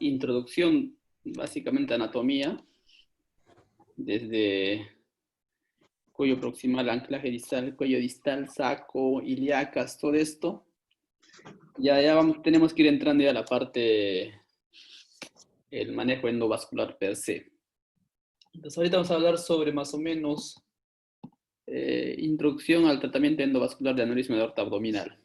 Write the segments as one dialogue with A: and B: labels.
A: introducción, básicamente anatomía, desde cuello proximal, anclaje distal, cuello distal, saco, ilíacas, todo esto. Tenemos que ir entrando ya a la parte, el manejo endovascular per se. Entonces ahorita vamos a hablar sobre más o menos introducción al tratamiento endovascular de aneurisma de aorta abdominal.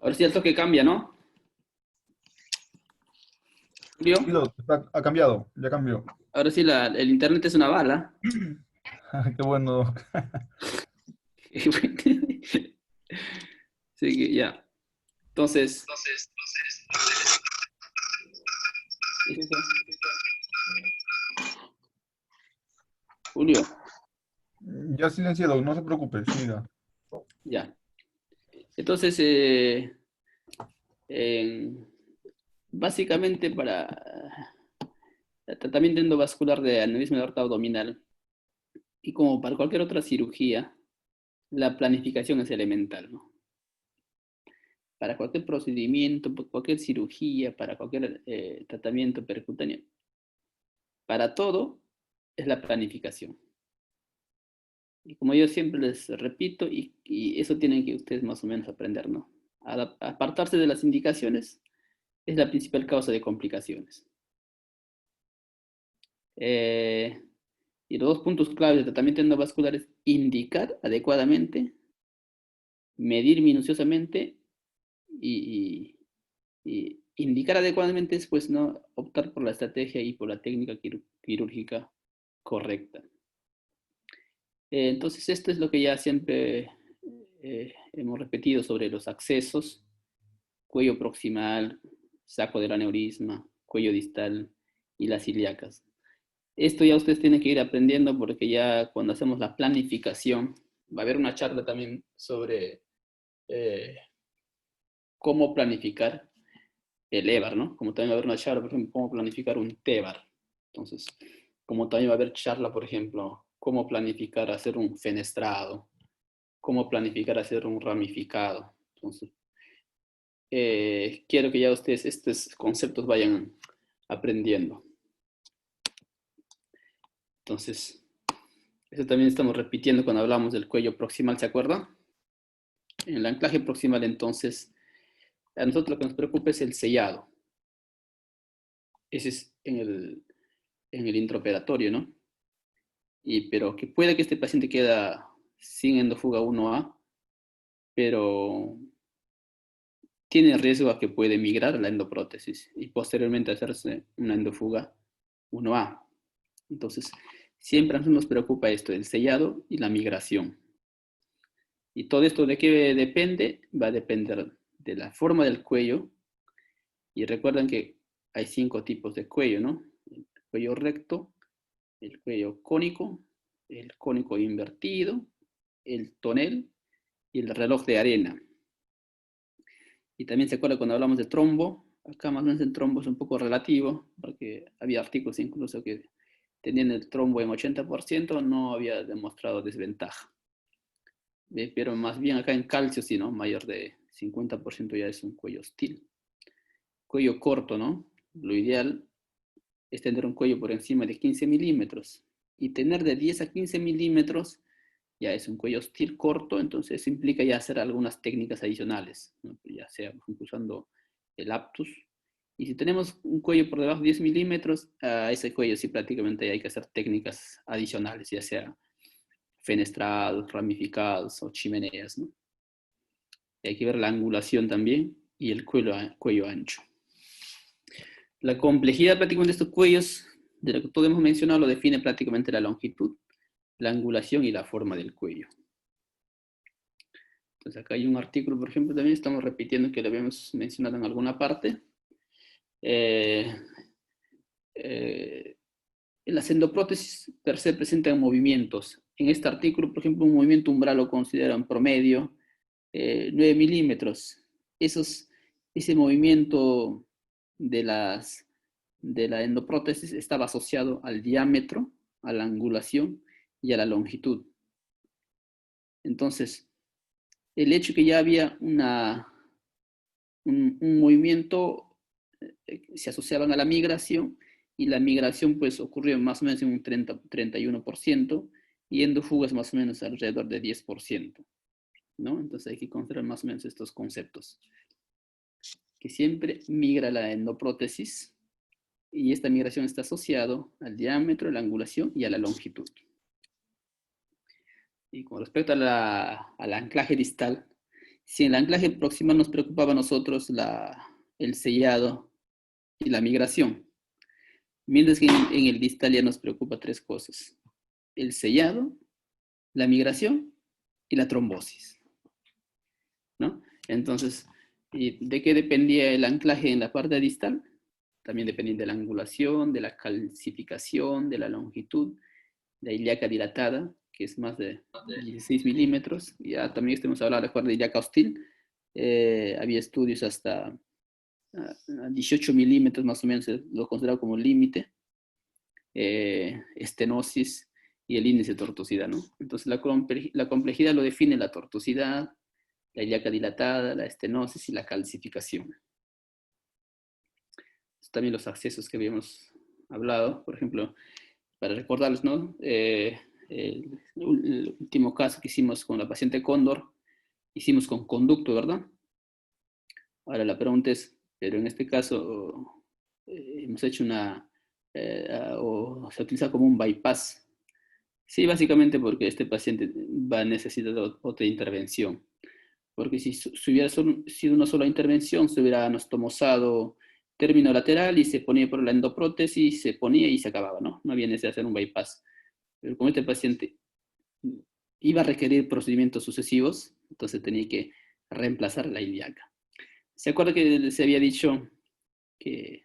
A: Ahora sí el toque cambia, ¿no? Julio,
B: Sí, ha cambiado, ya cambió.
A: ahora sí el internet es una bala.
B: Qué bueno, Doc.
A: Sí, que ya. Entonces, ¿qué es eso? Julio,
B: Ya silencié, Doc, no se preocupe, siga.
A: ya. Entonces, en- básicamente para el tratamiento endovascular de aneurisma de aorta abdominal y como para cualquier otra cirugía, la planificación es elemental, ¿no? Para cualquier procedimiento, para cualquier cirugía, para cualquier tratamiento percutáneo, para todo es la planificación. Y como yo siempre les repito, y eso tienen que ustedes más o menos aprender, ¿no? Apartarse de las indicaciones es la principal causa de complicaciones. Y los dos puntos claves de tratamiento endovascular es indicar adecuadamente, medir minuciosamente y indicar adecuadamente es pues no optar por la estrategia y por la técnica quirúrgica correcta. Entonces esto es lo que ya siempre hemos repetido sobre los accesos, cuello proximal, saco del aneurisma, cuello distal y las ilíacas. Esto ya ustedes tienen que ir aprendiendo porque ya cuando hacemos la planificación, va a haber una charla también sobre eh, cómo planificar el EVAR, ¿no? Como también va a haber una charla, por ejemplo, cómo planificar un TEVAR. Entonces, como también va a haber charla, por ejemplo, cómo planificar hacer un fenestrado, cómo planificar hacer un ramificado. Entonces, quiero que ya ustedes estos conceptos vayan aprendiendo. Entonces, eso también estamos repitiendo cuando hablamos del cuello proximal, ¿se acuerdan? En el anclaje proximal, entonces, a nosotros lo que nos preocupa es el sellado. Ese es en el intraoperatorio, ¿no? Pero que puede que este paciente queda sin endofuga 1A, pero tiene riesgo a que puede migrar a la endoprótesis y posteriormente hacerse una endofuga 1A. Entonces, siempre nos preocupa esto, el sellado y la migración. Y todo esto de qué depende, va a depender de la forma del cuello. Y recuerden que hay 5 tipos de cuello, ¿no? El cuello recto, el cuello cónico, el cónico invertido, el tonel y el reloj de arena. Y también se acuerda cuando hablamos de trombo, acá más o menos el trombo es un poco relativo, porque había artículos incluso que tenían el trombo en 80%, no había demostrado desventaja. Pero más bien acá en calcio sí, ¿no? Mayor de 50% ya es un cuello hostil. Cuello corto, ¿no? Lo ideal es tener un cuello por encima de 15 milímetros. Y tener de 10 a 15 milímetros ya es un cuello hostil corto, entonces implica ya hacer algunas técnicas adicionales, ¿no? Ya sea usando el aptus. Y si tenemos un cuello por debajo de 10 milímetros, a ese cuello sí prácticamente hay que hacer técnicas adicionales, ya sea fenestrados, ramificados o chimeneas, ¿no? Y hay que ver la angulación también y el cuello ancho. La complejidad prácticamente de estos cuellos, de lo que todos hemos mencionado, lo define prácticamente la longitud, la angulación y la forma del cuello. Entonces acá hay un artículo, por ejemplo, también estamos repitiendo que lo habíamos mencionado en alguna parte. Las endoprótesis per se presentan movimientos. En este artículo, por ejemplo, un movimiento umbral lo consideran promedio 9 milímetros. Ese movimiento de, de la endoprótesis estaba asociado al diámetro, a la angulación y a la longitud. Entonces, el hecho que ya había un movimiento se asociaban a la migración, y la migración pues ocurrió más o menos en un 31%, yendo fugas más o menos alrededor de 10%, ¿no? Entonces hay que considerar más o menos estos conceptos. Que siempre migra la endoprótesis, y esta migración está asociado al diámetro, a la angulación y a la longitud. Y con respecto al anclaje distal, si en el anclaje proximal nos preocupaba a nosotros el sellado y la migración, mientras que en el distal ya nos preocupa tres cosas: el sellado, la migración y la trombosis, ¿no? Entonces, ¿y de qué dependía el anclaje en la parte distal? También dependía de la angulación, de la calcificación, de la longitud, de la ilíaca dilatada, que es más de 16 milímetros. Ya también estuvimos hablando de ilíaca hostil. Había estudios hasta 18 milímetros más o menos, lo considerado como límite. Estenosis y el índice de tortuosidad, ¿no? Entonces la complejidad lo define la tortuosidad, la ilíaca dilatada, la estenosis y la calcificación. También los accesos que habíamos hablado, por ejemplo, para recordarles, ¿no? El último caso que hicimos con la paciente Cóndor, hicimos con conducto, ¿verdad? Ahora la pregunta es, pero en este caso hemos hecho o se utiliza como un bypass. Sí, básicamente porque este paciente va a necesitar otra intervención. Porque si hubiera sido una sola intervención, se hubiera anastomosado término lateral y se ponía por la endoprótesis, se ponía y se acababa, ¿no? No había necesidad de hacer un bypass. Pero como este paciente iba a requerir procedimientos sucesivos, entonces tenía que reemplazar la ilíaca. ¿Se acuerda que se había dicho que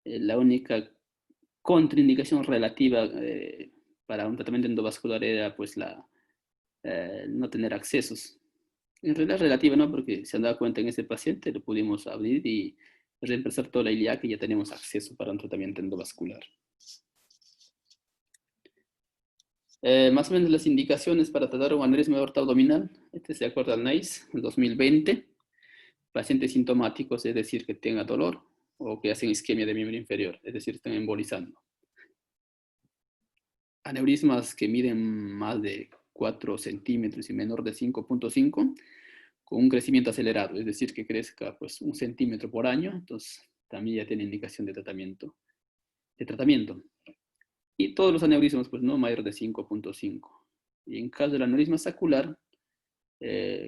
A: la única contraindicación relativa para un tratamiento endovascular era pues no tener accesos? En realidad es relativa, ¿no? Porque se han dado cuenta en ese paciente, lo pudimos abrir y reemplazar toda la ilíaca y ya tenemos acceso para un tratamiento endovascular. Más o menos las indicaciones para tratar un aneurisma de aorta abdominal, este se acuerda al NICE, en 2020. Pacientes sintomáticos, es decir, que tenga dolor o que hacen isquemia de miembro inferior, es decir, están embolizando. Aneurismas que miden más de 4 centímetros y menor de 5.5, con un crecimiento acelerado, es decir, que crezca pues 1 centímetro por año, entonces también ya tiene indicación de tratamiento. Y todos los aneurismas, pues no mayor de 5.5. Y en caso del aneurisma sacular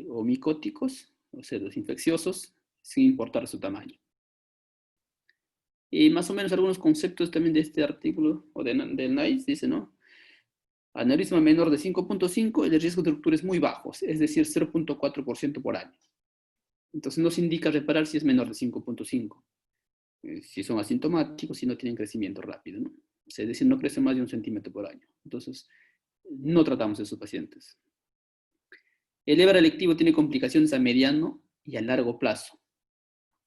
A: o micóticos, o sea, los infecciosos, sin importar su tamaño. Y más o menos algunos conceptos también de este artículo, o del NICE, dice, ¿no? Aneurisma menor de 5.5, el riesgo de ruptura es muy bajo, es decir, 0.4% por año. Entonces no se indica reparar si es menor de 5.5. Si son asintomáticos, si no tienen crecimiento rápido, ¿no? O sea, es decir, no crece más de 1 centímetro por año. Entonces, no tratamos a esos pacientes. El EVAR electivo tiene complicaciones a mediano y a largo plazo,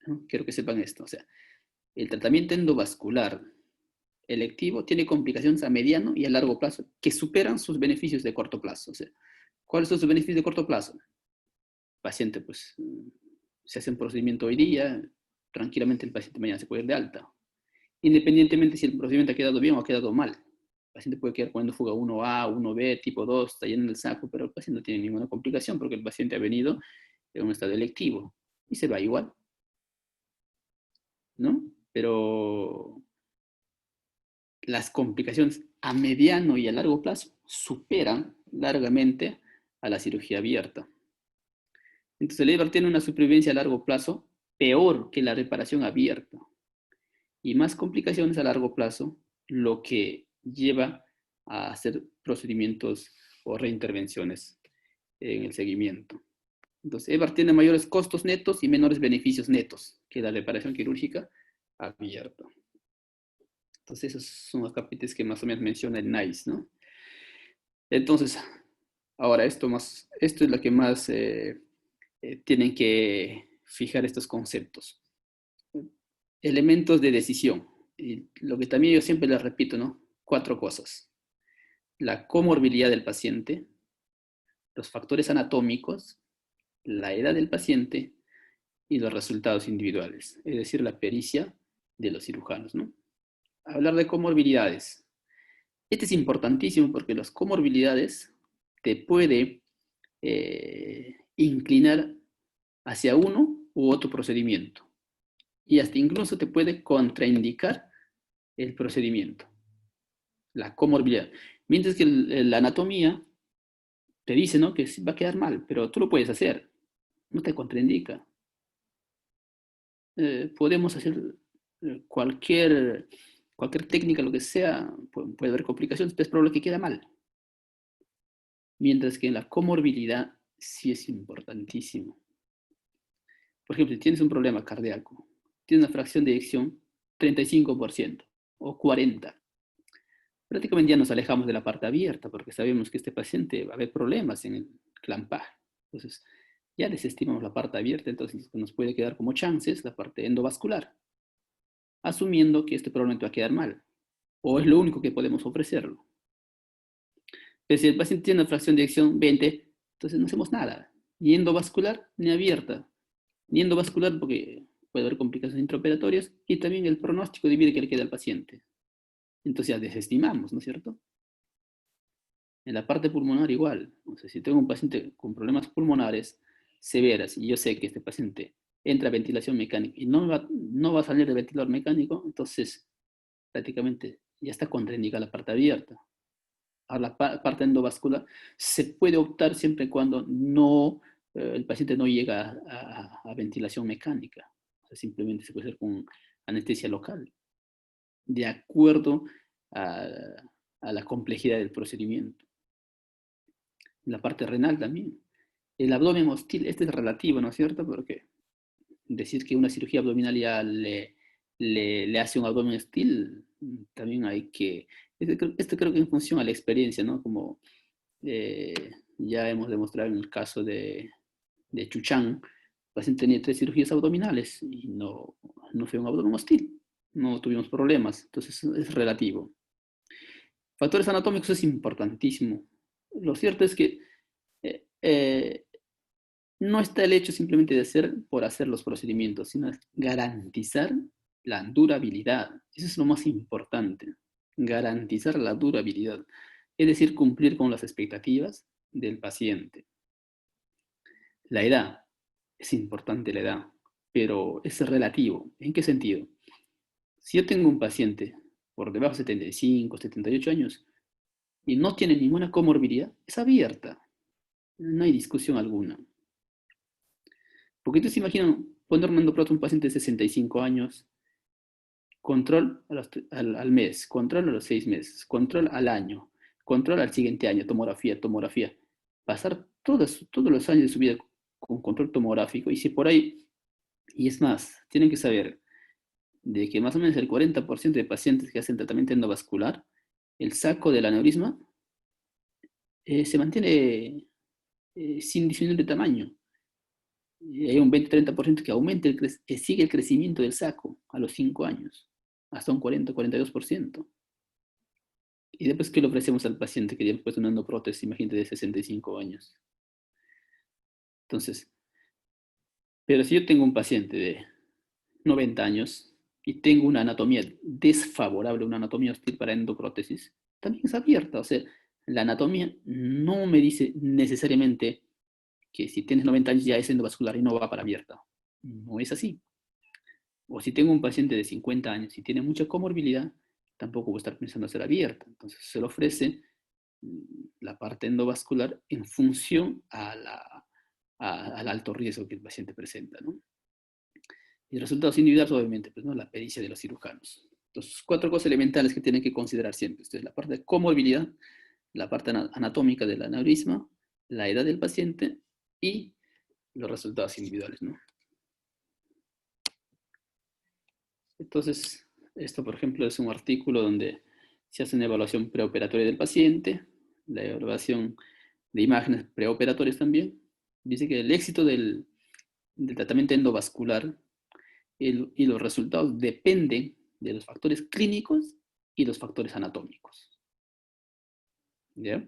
A: ¿no? Quiero que sepan esto. O sea, el tratamiento endovascular electivo tiene complicaciones a mediano y a largo plazo que superan sus beneficios de corto plazo. O sea, ¿cuáles son sus beneficios de corto plazo? El paciente, pues, se hace un procedimiento hoy día, tranquilamente el paciente mañana se puede ir de alta, independientemente si el procedimiento ha quedado bien o ha quedado mal. El paciente puede quedar poniendo fuga 1A, 1B, tipo 2, está lleno el saco, pero el paciente no tiene ninguna complicación porque el paciente ha venido en un estado electivo y se va igual, ¿no? Pero las complicaciones a mediano y a largo plazo superan largamente a la cirugía abierta. Entonces el EVAR tiene una supervivencia a largo plazo peor que la reparación abierta y más complicaciones a largo plazo, lo que lleva a hacer procedimientos o reintervenciones en el seguimiento. Entonces EVAR tiene mayores costos netos y menores beneficios netos que la reparación quirúrgica abierta. Entonces, esos son los capítulos que más o menos menciona el NICE, ¿no? Entonces, ahora esto es lo que más tienen que fijar estos conceptos. Elementos de decisión. Y lo que también yo siempre les repito, ¿no? 4 cosas. La comorbilidad del paciente, los factores anatómicos, la edad del paciente y los resultados individuales, es decir, la pericia de los cirujanos, ¿no? Hablar de comorbilidades. Este es importantísimo porque las comorbilidades te puede inclinar hacia uno u otro procedimiento y hasta incluso te puede contraindicar el procedimiento, la comorbilidad. Mientras que la anatomía te dice, ¿no?, que va a quedar mal, pero tú lo puedes hacer, no te contraindica. Podemos hacer cualquier técnica, lo que sea, puede haber complicaciones, pero es probable que quede mal. Mientras que en la comorbilidad sí es importantísimo. Por ejemplo, si tienes un problema cardíaco, tienes una fracción de eyección 35% o 40%. Prácticamente ya nos alejamos de la parte abierta porque sabemos que este paciente va a haber problemas en el clampaje. Entonces, ya desestimamos la parte abierta, entonces nos puede quedar como chances la parte endovascular, asumiendo que este probablemente va a quedar mal, o es lo único que podemos ofrecerlo. Pero si el paciente tiene una fracción de eyección 20, entonces no hacemos nada, ni endovascular ni abierta, ni endovascular porque puede haber complicaciones intraoperatorias y también el pronóstico de vida que le queda al paciente. Entonces ya desestimamos, ¿no es cierto? En la parte pulmonar igual. O sea, si tengo un paciente con problemas pulmonares severas y yo sé que este paciente entra a ventilación mecánica y no va a salir de ventilador mecánico, entonces prácticamente ya está contraindicada la parte abierta. Ahora, la parte endovascular se puede optar siempre y cuando el paciente no llega a ventilación mecánica. O sea, simplemente se puede hacer con anestesia local, de acuerdo a, a la complejidad del procedimiento. La parte renal también. El abdomen hostil, este es relativo, ¿no es cierto? Porque decir que una cirugía abdominal ya le hace un abdomen hostil, también hay que... Esto creo que en función a la experiencia, ¿no? Como ya hemos demostrado en el caso de Chuchán, el paciente tenía 3 cirugías abdominales y no fue un abdomen hostil, no tuvimos problemas, entonces es relativo. Factores anatómicos es importantísimo. Lo cierto es que no está el hecho simplemente de hacer por hacer los procedimientos, sino garantizar la durabilidad. Eso es lo más importante, garantizar la durabilidad. Es decir, cumplir con las expectativas del paciente. La edad, es importante la edad, pero es relativo. ¿En qué sentido? Si yo tengo un paciente por debajo de 75, 78 años y no tiene ninguna comorbilidad, es abierta. No hay discusión alguna. Porque tú se imaginan poner un endoproto a un paciente de 65 años, control al mes, control a los 6 meses, control al año, control al siguiente año, tomografía. Pasar todos los años de su vida con control tomográfico. Y si por ahí, y es más, tienen que saber de que más o menos el 40% de pacientes que hacen tratamiento endovascular, el saco del aneurisma se mantiene sin disminuir de tamaño. Y hay un 20-30% que aumenta que sigue el crecimiento del saco a los 5 años, hasta un 40-42%. Y después, ¿qué le ofrecemos al paciente que ya puede una prótesis, imagínate, de 65 años? Entonces, pero si yo tengo un paciente de 90 años y tengo una anatomía desfavorable, una anatomía hostil para endoprótesis, también es abierta. O sea, la anatomía no me dice necesariamente que si tienes 90 años ya es endovascular y no va para abierta. No es así. O si tengo un paciente de 50 años y tiene mucha comorbilidad, tampoco voy a estar pensando hacer abierta. Entonces se le ofrece la parte endovascular en función al alto riesgo que el paciente presenta, ¿no? Y resultados individuales, obviamente, pues, ¿no?, la pericia de los cirujanos. Entonces, 4 cosas elementales que tienen que considerar siempre. Entonces, la parte de comorbilidad, la parte anatómica del aneurisma, la edad del paciente y los resultados individuales, ¿no? Entonces, esto, por ejemplo, es un artículo donde se hace una evaluación preoperatoria del paciente, la evaluación de imágenes preoperatorias también. Dice que el éxito del tratamiento endovascular y los resultados dependen de los factores clínicos y los factores anatómicos. ¿Ya?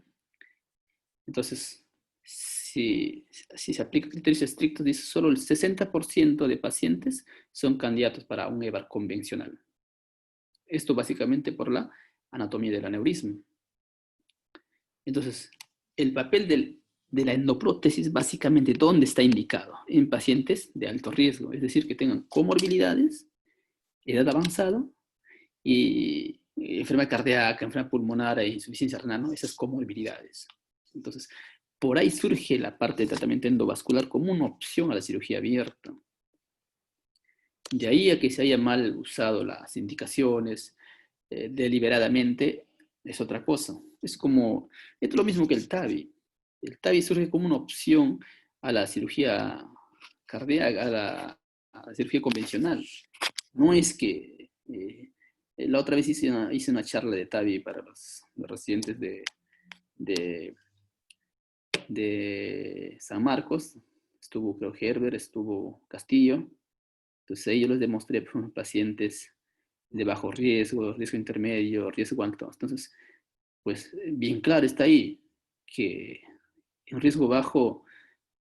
A: Entonces, si se aplica criterios estrictos, dice solo el 60% de pacientes son candidatos para un EVAR convencional. Esto básicamente por la anatomía del aneurisma. Entonces, el papel de la endoprótesis básicamente, ¿dónde está indicado? En pacientes de alto riesgo, es decir, que tengan comorbilidades, edad avanzada y enfermedad cardíaca, enfermedad pulmonar e insuficiencia renal, ¿no? Esas comorbilidades. Entonces, por ahí surge la parte de tratamiento endovascular como una opción a la cirugía abierta. De ahí a que se haya mal usado las indicaciones deliberadamente, es otra cosa. Es lo mismo que el TAVI. El TAVI surge como una opción a la cirugía cardíaca, a la cirugía convencional. No es que la otra vez hice una charla de TAVI para los residentes de San Marcos. Estuvo, creo, Herbert, estuvo Castillo. Entonces ahí yo les demostré por pacientes de bajo riesgo, riesgo intermedio, riesgo alto. Entonces, pues bien claro está ahí que en riesgo bajo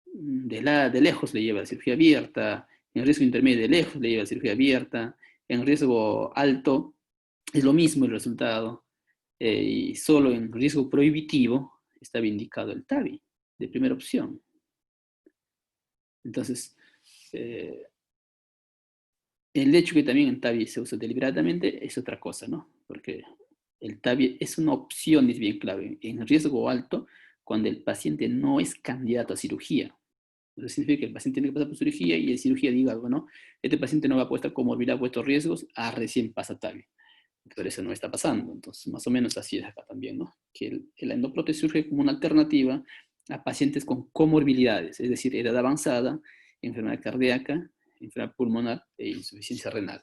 A: de lejos le lleva a la cirugía abierta, en riesgo intermedio de lejos le lleva a la cirugía abierta, en riesgo alto es lo mismo el resultado, y solo en riesgo prohibitivo estaba indicado el TAVI de primera opción. Entonces, el hecho que también el TAVI se usa deliberadamente es otra cosa, ¿no? Porque el TAVI es una opción, es bien clave, en riesgo alto, cuando el paciente no es candidato a cirugía. Eso significa que el paciente tiene que pasar por cirugía y el cirugía diga, bueno, este paciente no va a puesta comorbilidad, ha puesto riesgos, recién pasa TAVI. Pero eso no está pasando. Entonces, más o menos así es acá también, ¿no? Que la endoprótesis surge como una alternativa a pacientes con comorbilidades, es decir, edad avanzada, enfermedad cardíaca, enfermedad pulmonar e insuficiencia renal.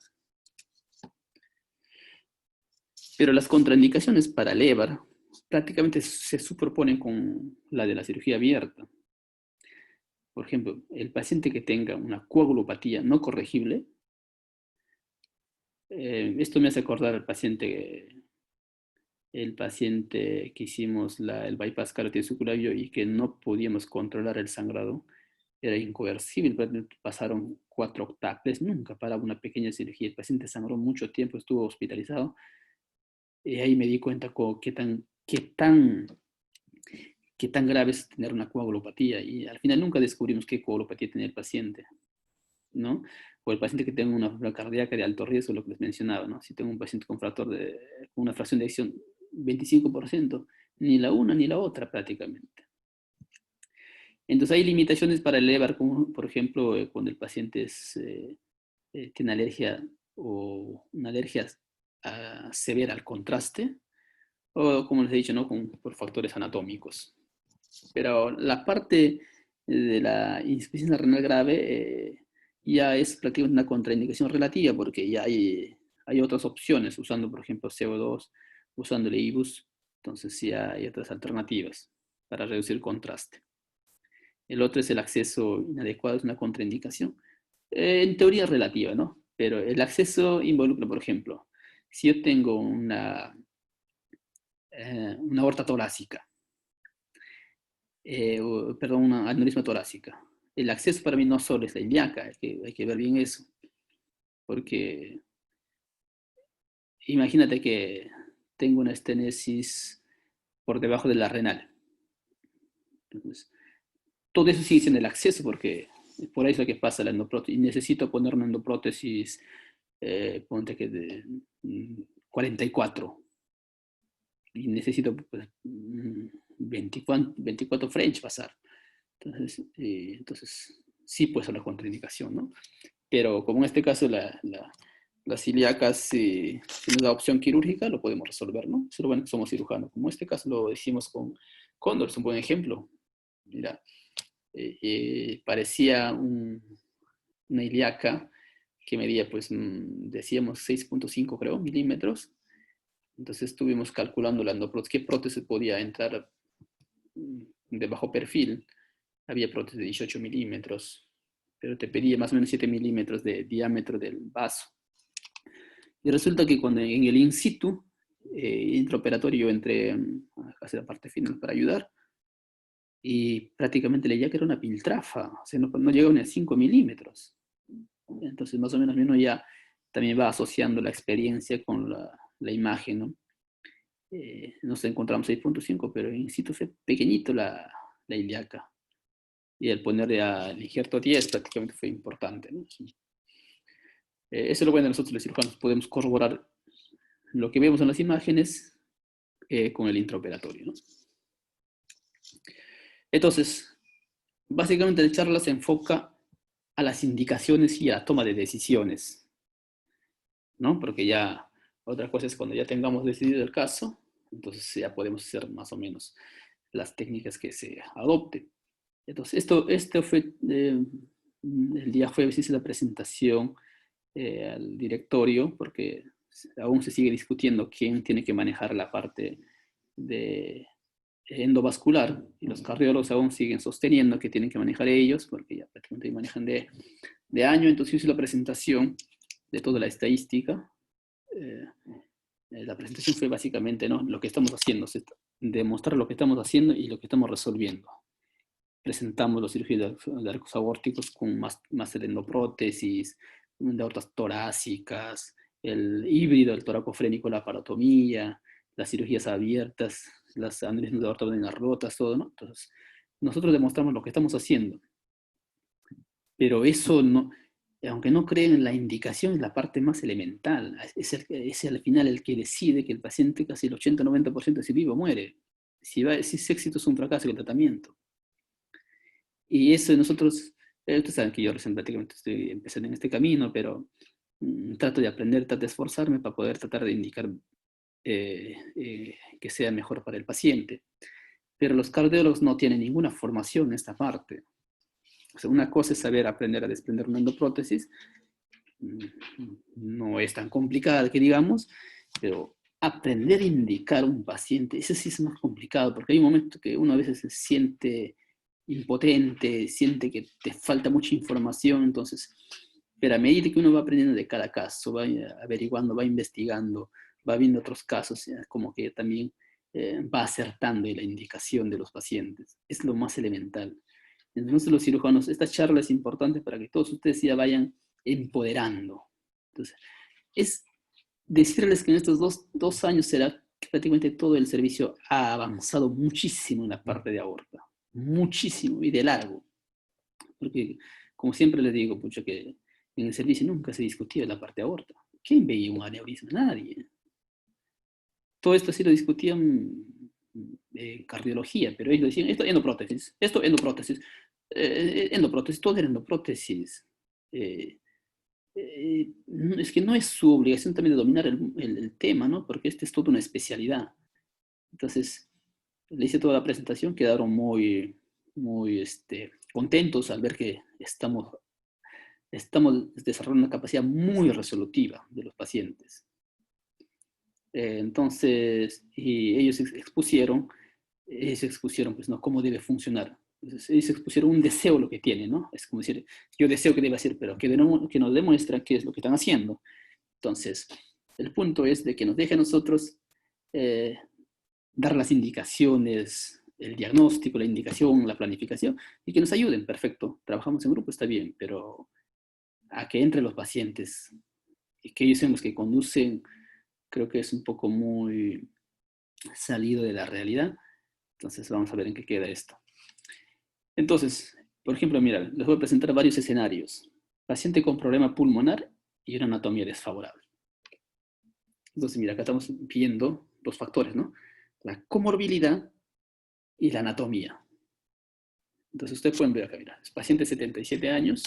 A: Pero las contraindicaciones para el EVAR prácticamente se superponen con la de la cirugía abierta. Por ejemplo, el paciente que tenga una coagulopatía no corregible, esto me hace acordar el paciente que hicimos el bypass carótido circulario y que no podíamos controlar el sangrado, era incoercible, pasaron 4 octaples, nunca paraba una pequeña cirugía, el paciente sangró mucho tiempo, estuvo hospitalizado, y ahí me di cuenta qué tan grave es tener una coagulopatía, y al final nunca descubrimos qué coagulopatía tenía el paciente, ¿no? O el paciente que tenga una enfermedad cardíaca de alto riesgo, lo que les mencionaba, ¿no? Si tengo un paciente con con una fracción de eyección 25%, ni la una ni la otra prácticamente. Entonces hay limitaciones para el EVAR, como por ejemplo cuando el paciente tiene alergia o una alergia severa al contraste, o como les he dicho, ¿no? Por factores anatómicos. Pero la parte de la insuficiencia renal grave ya es prácticamente una contraindicación relativa porque ya hay otras opciones, usando por ejemplo CO2, usando el IBUS, entonces ya hay otras alternativas para reducir el contraste. El otro es el acceso inadecuado, es una contraindicación. En teoría relativa, ¿no? Pero el acceso involucra, por ejemplo, si yo tengo una aorta torácica, perdón, una aneurisma torácica. El acceso para mí no solo es la ilíaca, hay que ver bien eso. Porque imagínate que tengo una estenesis por debajo de la renal. Entonces, todo eso sigue siendo el acceso porque por ahí es lo que pasa la endoprótesis. Y necesito poner una endoprótesis, ponte que de 44. Y necesito pues, 24 French pasar. Entonces, sí puede ser una contraindicación, ¿no? Pero como en este caso las ilíacas, si nos da opción quirúrgica, lo podemos resolver, ¿no? Solo bueno que somos cirujanos. Como en este caso lo hicimos con Cóndor, es un buen ejemplo. Mira, parecía una ilíaca que medía, pues, decíamos 6.5, creo, milímetros. Entonces estuvimos calculando la endoprótesis, qué prótesis podía entrar de bajo perfil. Había prótesis de 18 milímetros, pero te pedía más o menos 7 milímetros de diámetro del vaso. Y resulta que cuando en el in situ, intraoperatorio, yo entré a hacer la parte final para ayudar, y prácticamente la llaga era una piltrafa, o sea, no llegaba ni a 5 milímetros. Entonces, más o menos uno ya también va asociando la experiencia con la imagen, ¿no? Nos encontramos 6.5, pero in situ fue pequeñito la ilíaca. Y el ponerle al injerto 10 prácticamente fue importante, ¿no? Eso es lo bueno de nosotros los cirujanos, podemos corroborar lo que vemos en las imágenes con el intraoperatorio, ¿no? Entonces, básicamente la charla se enfoca a las indicaciones y a la toma de decisiones, ¿no? Porque ya otra cosa es cuando ya tengamos decidido el caso, entonces ya podemos hacer más o menos las técnicas que se adopten. Entonces, esto fue, el día jueves hice la presentación al directorio, porque aún se sigue discutiendo quién tiene que manejar la parte de endovascular, y los cardiólogos aún siguen sosteniendo que tienen que manejar ellos, porque ya prácticamente manejan de año. Entonces hice la presentación de toda la estadística. La presentación fue básicamente, ¿no?, lo que estamos haciendo, demostrar lo que estamos haciendo y lo que estamos resolviendo. Presentamos los cirugías de arcos aórticos con más endoprótesis, de aortas torácicas, el híbrido, el toracofrénico, la parotomía, las cirugías abiertas, las aneurismas de aorta abdominal rotas, todo, ¿no? Entonces, nosotros demostramos lo que estamos haciendo. Pero eso no, aunque no creen en la indicación, es la parte más elemental. Es al final el que decide que el paciente, casi el 80-90%, si vive o muere. Si es éxito, es un fracaso el tratamiento. Y eso nosotros, ustedes saben que yo recién prácticamente estoy empezando en este camino, pero trato de aprender, trato de esforzarme para poder tratar de indicar que sea mejor para el paciente. Pero los cardiólogos no tienen ninguna formación en esta parte. O sea, una cosa es saber aprender a desprender una endoprótesis, no es tan complicada que digamos, pero aprender a indicar a un paciente, eso sí es más complicado, porque hay un momento que uno a veces se siente impotente, siente que te falta mucha información. Entonces, pero a medida que uno va aprendiendo de cada caso, va averiguando, va investigando, va viendo otros casos, como que también va acertando en la indicación de los pacientes. Es lo más elemental. Entonces, los cirujanos, esta charla es importante para que todos ustedes ya vayan empoderando. Entonces, es decirles que en estos dos años será que prácticamente todo el servicio ha avanzado muchísimo en la parte de aorta. Muchísimo y de largo. Porque, como siempre les digo, pucha, que en el servicio nunca se discutía la parte de aorta. ¿Quién veía un aneurisma? Nadie. Todo esto sí lo discutían en cardiología, pero ellos decían, esto endoprótesis, endoprótesis, todo era endoprótesis. Es que no es su obligación también de dominar el tema, ¿no? Porque este es toda una especialidad. Entonces, le hice toda la presentación, quedaron muy contentos al ver que estamos desarrollando una capacidad muy resolutiva de los pacientes. Entonces, y ellos expusieron, pues, ¿no?, cómo debe funcionar. Entonces, ellos expusieron un deseo lo que tienen, ¿no? Es como decir, yo deseo que debe hacer, pero que nos demuestran qué es lo que están haciendo. Entonces, el punto es de que nos deje a nosotros dar las indicaciones, el diagnóstico, la indicación, la planificación, y que nos ayuden. Perfecto, trabajamos en grupo, está bien, pero a que entre los pacientes y que ellos sean los que conducen, creo que es un poco muy salido de la realidad. Entonces vamos a ver en qué queda esto. Entonces, por ejemplo, mira, les voy a presentar varios escenarios. Paciente con problema pulmonar y una anatomía desfavorable. Entonces, mira, acá estamos viendo los factores, ¿no? La comorbilidad y la anatomía. Entonces, ustedes pueden ver acá, mira, es paciente de 77 años,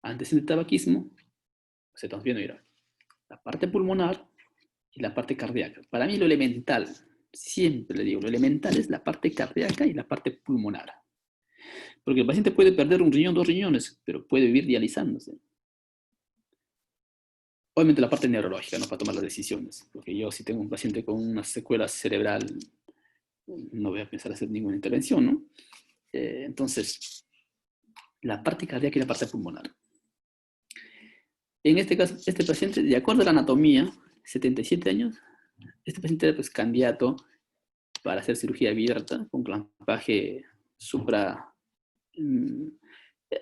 A: antecedente de tabaquismo. Se estamos viendo, mira, la parte pulmonar y la parte cardíaca. Para mí lo elemental, siempre le digo, lo elemental es la parte cardíaca y la parte pulmonar. Porque el paciente puede perder un riñón, 2 riñones, pero puede vivir dializándose. Obviamente la parte neurológica, ¿no?, para tomar las decisiones. Porque yo, si tengo un paciente con una secuela cerebral, no voy a pensar hacer ninguna intervención, ¿no? Entonces, la parte cardíaca y la parte pulmonar. En este caso, este paciente, de acuerdo a la anatomía, 77 años, este paciente era, pues, candidato para hacer cirugía abierta con clampaje supra, mm,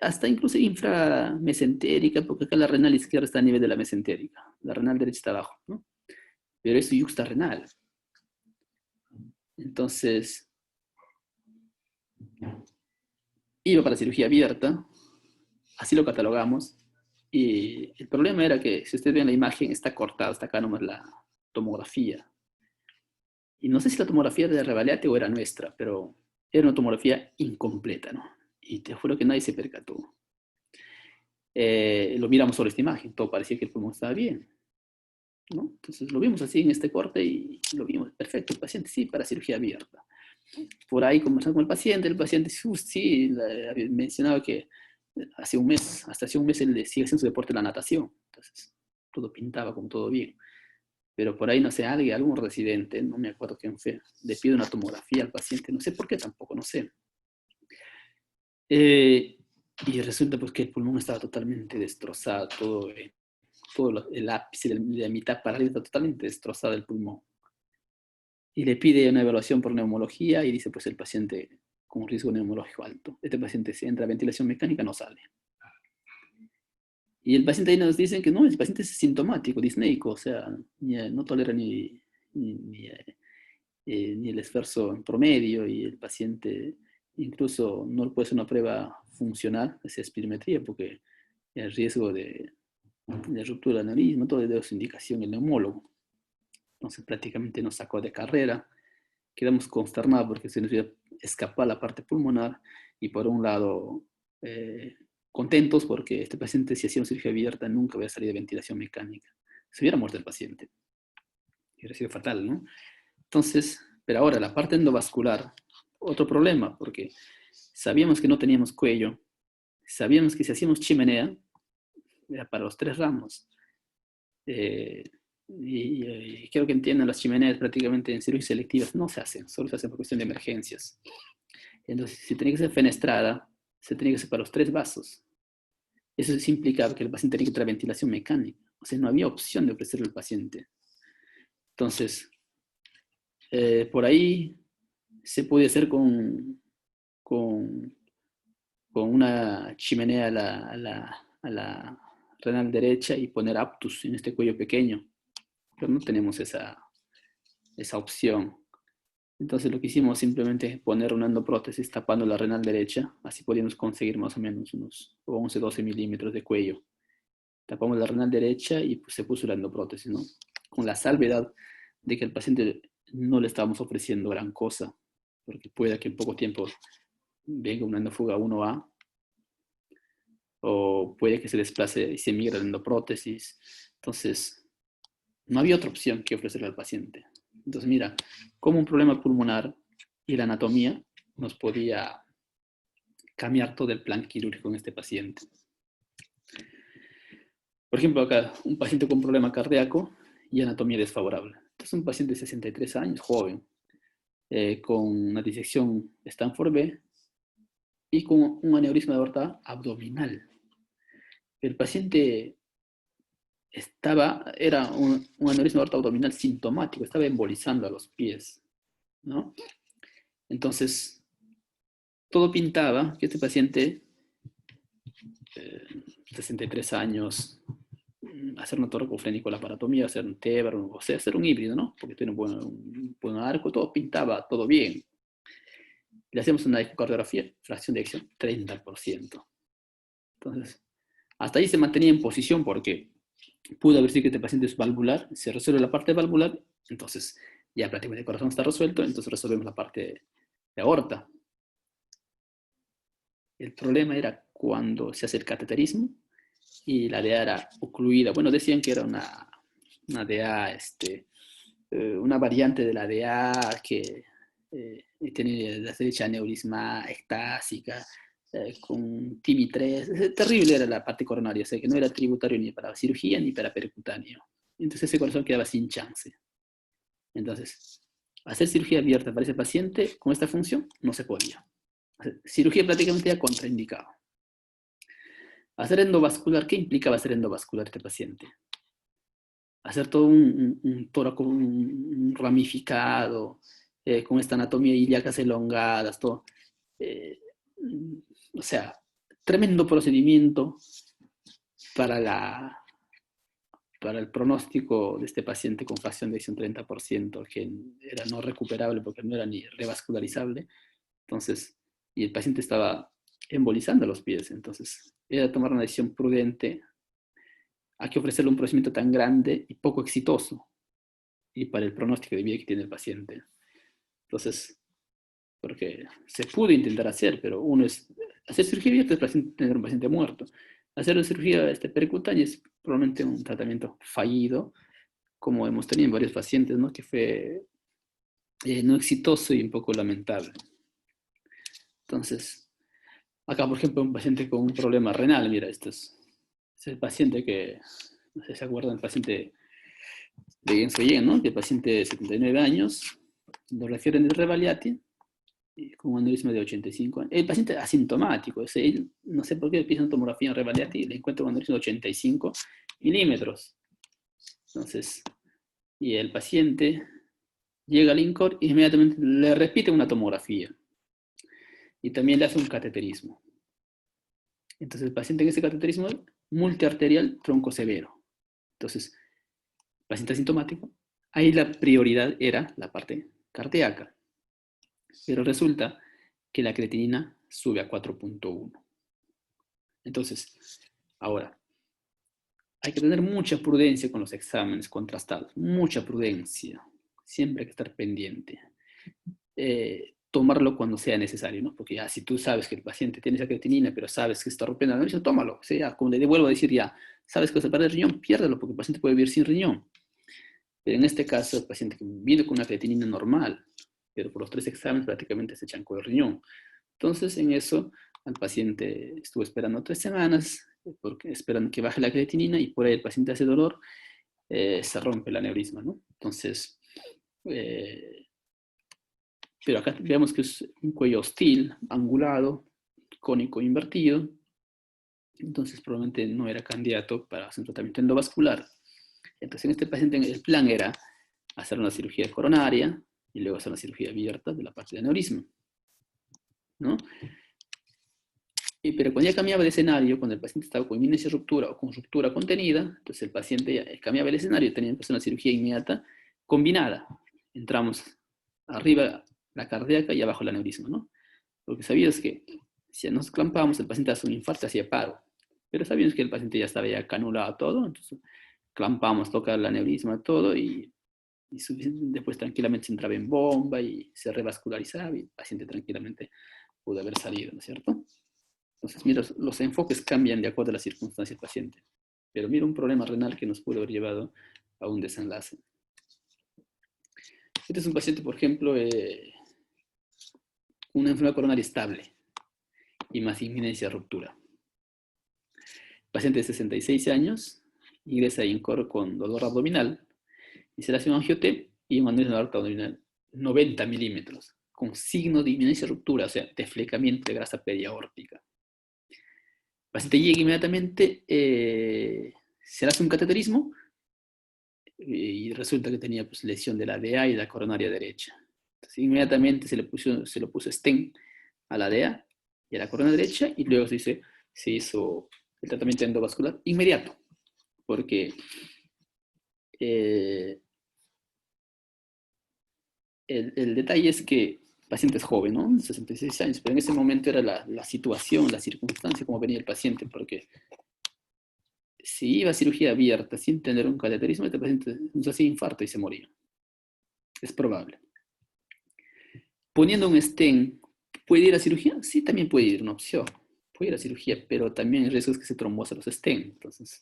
A: hasta incluso inframesentérica, porque acá la renal izquierda está a nivel de la mesentérica, la renal derecha está abajo, ¿no? Pero es yuxtarrenal. Entonces, iba para cirugía abierta, así lo catalogamos, y el problema era que, si ustedes ven la imagen, está cortada, está acá nomás la tomografía. Y no sé si la tomografía era de Revalate o era nuestra, pero era una tomografía incompleta, ¿no? Y te juro que nadie se percató. Lo miramos sobre esta imagen, todo parecía que el pulmón estaba bien, ¿no? Entonces lo vimos así en este corte y lo vimos, perfecto, el paciente sí, para cirugía abierta. Por ahí conversando con el paciente sí, mencionaba que hace un mes, hasta hace un mes él sigue haciendo su deporte, la natación. Entonces, todo pintaba como todo bien. Pero por ahí, no sé, algún residente, no me acuerdo quién fue, le pide una tomografía al paciente, no sé por qué tampoco, no sé. Y resulta pues que el pulmón estaba totalmente destrozado, todo el ápice de la mitad para arriba está totalmente destrozado el pulmón. Y le pide una evaluación por neumología y dice pues el paciente con un riesgo neumológico alto. Este paciente si entra a ventilación mecánica no sale. Y el paciente ahí nos dicen que no, el paciente es sintomático, disneico, o sea, no tolera ni el esfuerzo en promedio y el paciente incluso no puede hacer una prueba funcional, esa espirometría, porque el riesgo de ruptura del aneurisma, todo de su indicación el neumólogo. Entonces prácticamente nos sacó de carrera, quedamos consternados porque se nos iba a escapar la parte pulmonar y por un lado contentos porque este paciente si hacía una cirugía abierta nunca había salido de ventilación mecánica. Se hubiera muerto el paciente. Hubiera sido fatal, ¿no? Entonces, pero ahora la parte endovascular, otro problema, porque sabíamos que no teníamos cuello, sabíamos que si hacíamos chimenea, era para los 3 ramos. Y quiero que entiendan, las chimeneas prácticamente en cirugías selectivas no se hacen, solo se hacen por cuestión de emergencias. Entonces, si tenía que ser fenestrada, se tenía que hacer para los 3 vasos. Eso implicaba que el paciente tenía que tener ventilación mecánica. O sea, no había opción de ofrecerle al paciente. Entonces, por ahí se puede hacer con una chimenea a la renal derecha y poner aptus en este cuello pequeño. Pero no tenemos esa opción. Entonces lo que hicimos simplemente es poner una endoprótesis tapando la renal derecha, así podíamos conseguir más o menos unos 11-12 milímetros de cuello. Tapamos la renal derecha y pues, se puso la endoprótesis, ¿no? Con la salvedad de que al paciente no le estábamos ofreciendo gran cosa, porque puede que en poco tiempo venga una endofuga 1A, o puede que se desplace y se migre la endoprótesis. Entonces, no había otra opción que ofrecerle al paciente. Entonces, mira, como un problema pulmonar y la anatomía nos podía cambiar todo el plan quirúrgico en este paciente. Por ejemplo, acá, un paciente con problema cardíaco y anatomía desfavorable. Entonces, un paciente de 63 años, joven, con una disección Stanford B y con un aneurisma de aorta abdominal. El paciente era un aneurisma de aorta abdominal sintomático, estaba embolizando a los pies, ¿no? Entonces, todo pintaba que este paciente, 63 años, hacer un toracofrénico laparotomía, hacer un TEBR, o sea, hacer un híbrido, ¿no? Porque tiene un buen arco, todo pintaba, todo bien. Le hacemos una ecocardiografía, fracción de eyección, 30%. Entonces, hasta ahí se mantenía en posición porque pudo haber sido que este paciente es valvular, se resuelve la parte valvular, entonces ya prácticamente el corazón está resuelto, entonces resolvemos la parte de aorta. El problema era cuando se hace el cateterismo y la DA era ocluida. Bueno, decían que era una DA, una variante de la DA que tiene la derecha aneurisma ectásica, con TIMI3. Terrible era la parte coronaria, o sea que no era tributario ni para cirugía ni para percutáneo. Entonces ese corazón quedaba sin chance. Entonces, hacer cirugía abierta para ese paciente con esta función no se podía. Cirugía prácticamente ya contraindicada. Hacer endovascular, ¿qué implicaba hacer endovascular este paciente? Hacer todo un tóraco un ramificado, con esta anatomía ilíacas elongadas, todo. eh, o sea, tremendo procedimiento para para el pronóstico de este paciente con fracción de eyección 30%, que era no recuperable porque no era ni revascularizable. Entonces, y el paciente estaba embolizando los pies. Entonces, era tomar una decisión prudente. Hay que ofrecerle un procedimiento tan grande y poco exitoso, y para el pronóstico de vida que tiene el paciente. Entonces, porque se pudo intentar hacer, pero uno es hacer cirugía abierta es tener un paciente muerto. Hacer una cirugía percutánea es probablemente un tratamiento fallido, como hemos tenido en varios pacientes, ¿no? Que fue no exitoso y un poco lamentable. Entonces, acá, por ejemplo, un paciente con un problema renal, mira, es el paciente que, no sé si se acuerdan, el paciente de Gensoyen, ¿no? El paciente de 79 años, lo refieren de Revaliati, con un aneurisma de 85 años. El paciente asintomático, o sea, él, no sé por qué le piden tomografía en Revaliati y le encuentra un aneurisma de 85 milímetros. Entonces, y el paciente llega al INCOR y inmediatamente le repite una tomografía y también le hace un cateterismo. Entonces, el paciente en ese cateterismo multiarterial tronco severo. Entonces, paciente asintomático, ahí la prioridad era la parte cardíaca. Pero resulta que la creatinina sube a 4.1. Entonces, ahora, hay que tener mucha prudencia con los exámenes contrastados, mucha prudencia. Siempre hay que estar pendiente. Tomarlo cuando sea necesario, ¿no? Porque ya, si tú sabes que el paciente tiene esa creatinina, pero sabes que está rompiendo la aneurisma, tómalo. O sea, ya, como le vuelvo a decir, ya, sabes que vas a perder el riñón, piérdelo, porque el paciente puede vivir sin riñón. Pero en este caso, el paciente que viene con una creatinina normal, pero por los 3 exámenes prácticamente se chancó el riñón. Entonces, en eso, al paciente estuvo esperando 3 semanas, porque esperan que baje la creatinina y por ahí el paciente hace dolor, se rompe el aneurisma, ¿no? Entonces, eh, pero acá vemos que es un cuello hostil, angulado, cónico invertido, entonces probablemente no era candidato para hacer un tratamiento endovascular. Entonces en este paciente el plan era hacer una cirugía coronaria y luego hacer una cirugía abierta de la parte de aneurisma, ¿no? Pero cuando ya cambiaba de escenario, cuando el paciente estaba con inminencia de ruptura o con ruptura contenida, entonces el paciente ya cambiaba el escenario y tenía que hacer una cirugía inmediata combinada. Entramos arriba la cardíaca y abajo el aneurisma, ¿no? Porque sabías que si nos clampábamos, el paciente hace un infarto, hacía paro. Pero sabíamos que el paciente ya estaba ya canulado todo, entonces clampamos, toca el aneurisma, todo, y después tranquilamente se entraba en bomba y se revascularizaba y el paciente tranquilamente pudo haber salido, ¿no es cierto? Entonces, mira, los enfoques cambian de acuerdo a las circunstancias del paciente. Pero mira un problema renal que nos pudo haber llevado a un desenlace. Este es un paciente, por ejemplo, una enfermedad coronaria estable y más inminencia de ruptura. Paciente de 66 años, ingresa a INCOR con dolor abdominal y se le hace un angioté y un análisis de aorta abdominal 90 milímetros, con signo de inminencia de ruptura, o sea, deflecamiento de grasa periaórtica. El paciente llega inmediatamente, se le hace un cateterismo y resulta que tenía pues, lesión de la DA y de la coronaria derecha. Entonces, inmediatamente se le puso stent a la DA y a la coronaria derecha y luego se hizo el tratamiento endovascular inmediato, porque el detalle es que el paciente es joven, ¿no? 66 años, pero en ese momento era la situación, la circunstancia, como venía el paciente, porque si iba a cirugía abierta sin tener un cateterismo, este paciente nos hacía infarto y se moría. Es probable. Poniendo un stent, ¿puede ir a cirugía? Sí, también puede ir, una opción. Puede ir a cirugía, pero también el riesgo es que se trombose los stents. Entonces,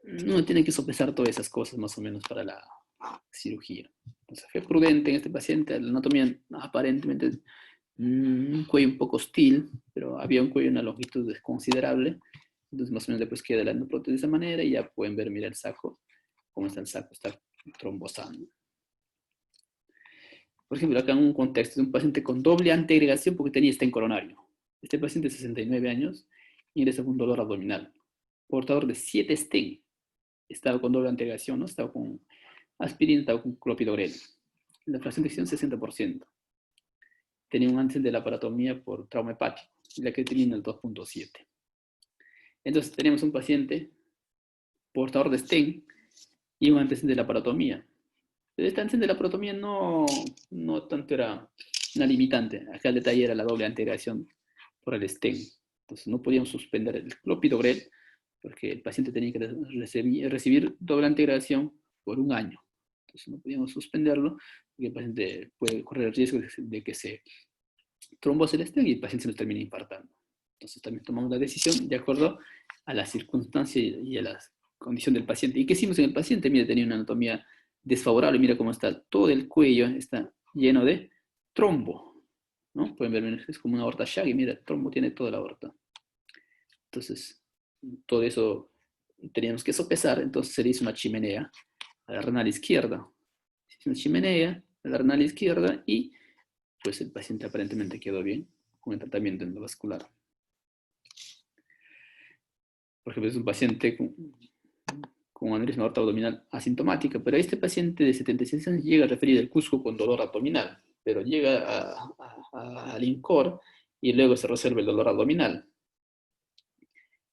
A: uno tiene que sopesar todas esas cosas más o menos para la cirugía. Entonces, fue prudente en este paciente. La anatomía aparentemente un cuello un poco hostil, pero había un cuello en una longitud considerable. Entonces, más o menos después queda la endoprótesis de esa manera y ya pueden ver, mira el saco, cómo está el saco, está trombosando. Por ejemplo, acá en un contexto de un paciente con doble anteagregación porque tenía stent coronario. Este paciente de 69 años ingresa con dolor abdominal. Portador de 7 stent. Estaba con doble anteagregación, ¿no? Estaba con aspirina, estaba con clopidogrel. La fracción de acción 60%. tenía un antecedente de laparotomía por trauma hepático, y la creatinina el 2.7. Entonces teníamos un paciente portador de STEM y un antecedente de laparotomía. Pero este antecedente de laparotomía no tanto era una limitante. Acá el detalle era la doble integración por el STEM. Entonces no podíamos suspender el clopidogrel porque el paciente tenía que recibir doble integración por un año. Entonces no podíamos suspenderlo porque el paciente puede correr el riesgo de que se trombose el STEM y el paciente se nos termine infartando. Entonces también tomamos la decisión de acuerdo a las circunstancias y a la condición del paciente. ¿Y qué hicimos en el paciente? Mira, tenía una anatomía desfavorable, mira cómo está todo el cuello, está lleno de trombo, ¿no? Pueden ver, es como una aorta Shaggy, mira, el trombo tiene toda la aorta. Entonces, todo eso teníamos que sopesar, entonces se le hizo una chimenea a la renal izquierda. Se hizo una chimenea a la renal izquierda y pues el paciente aparentemente quedó bien con el tratamiento endovascular. Por ejemplo, es un paciente con aneurisma aorta abdominal asintomática, pero este paciente de 76 años llega a referir el Cusco con dolor abdominal, pero llega al INCOR y luego se resuelve el dolor abdominal.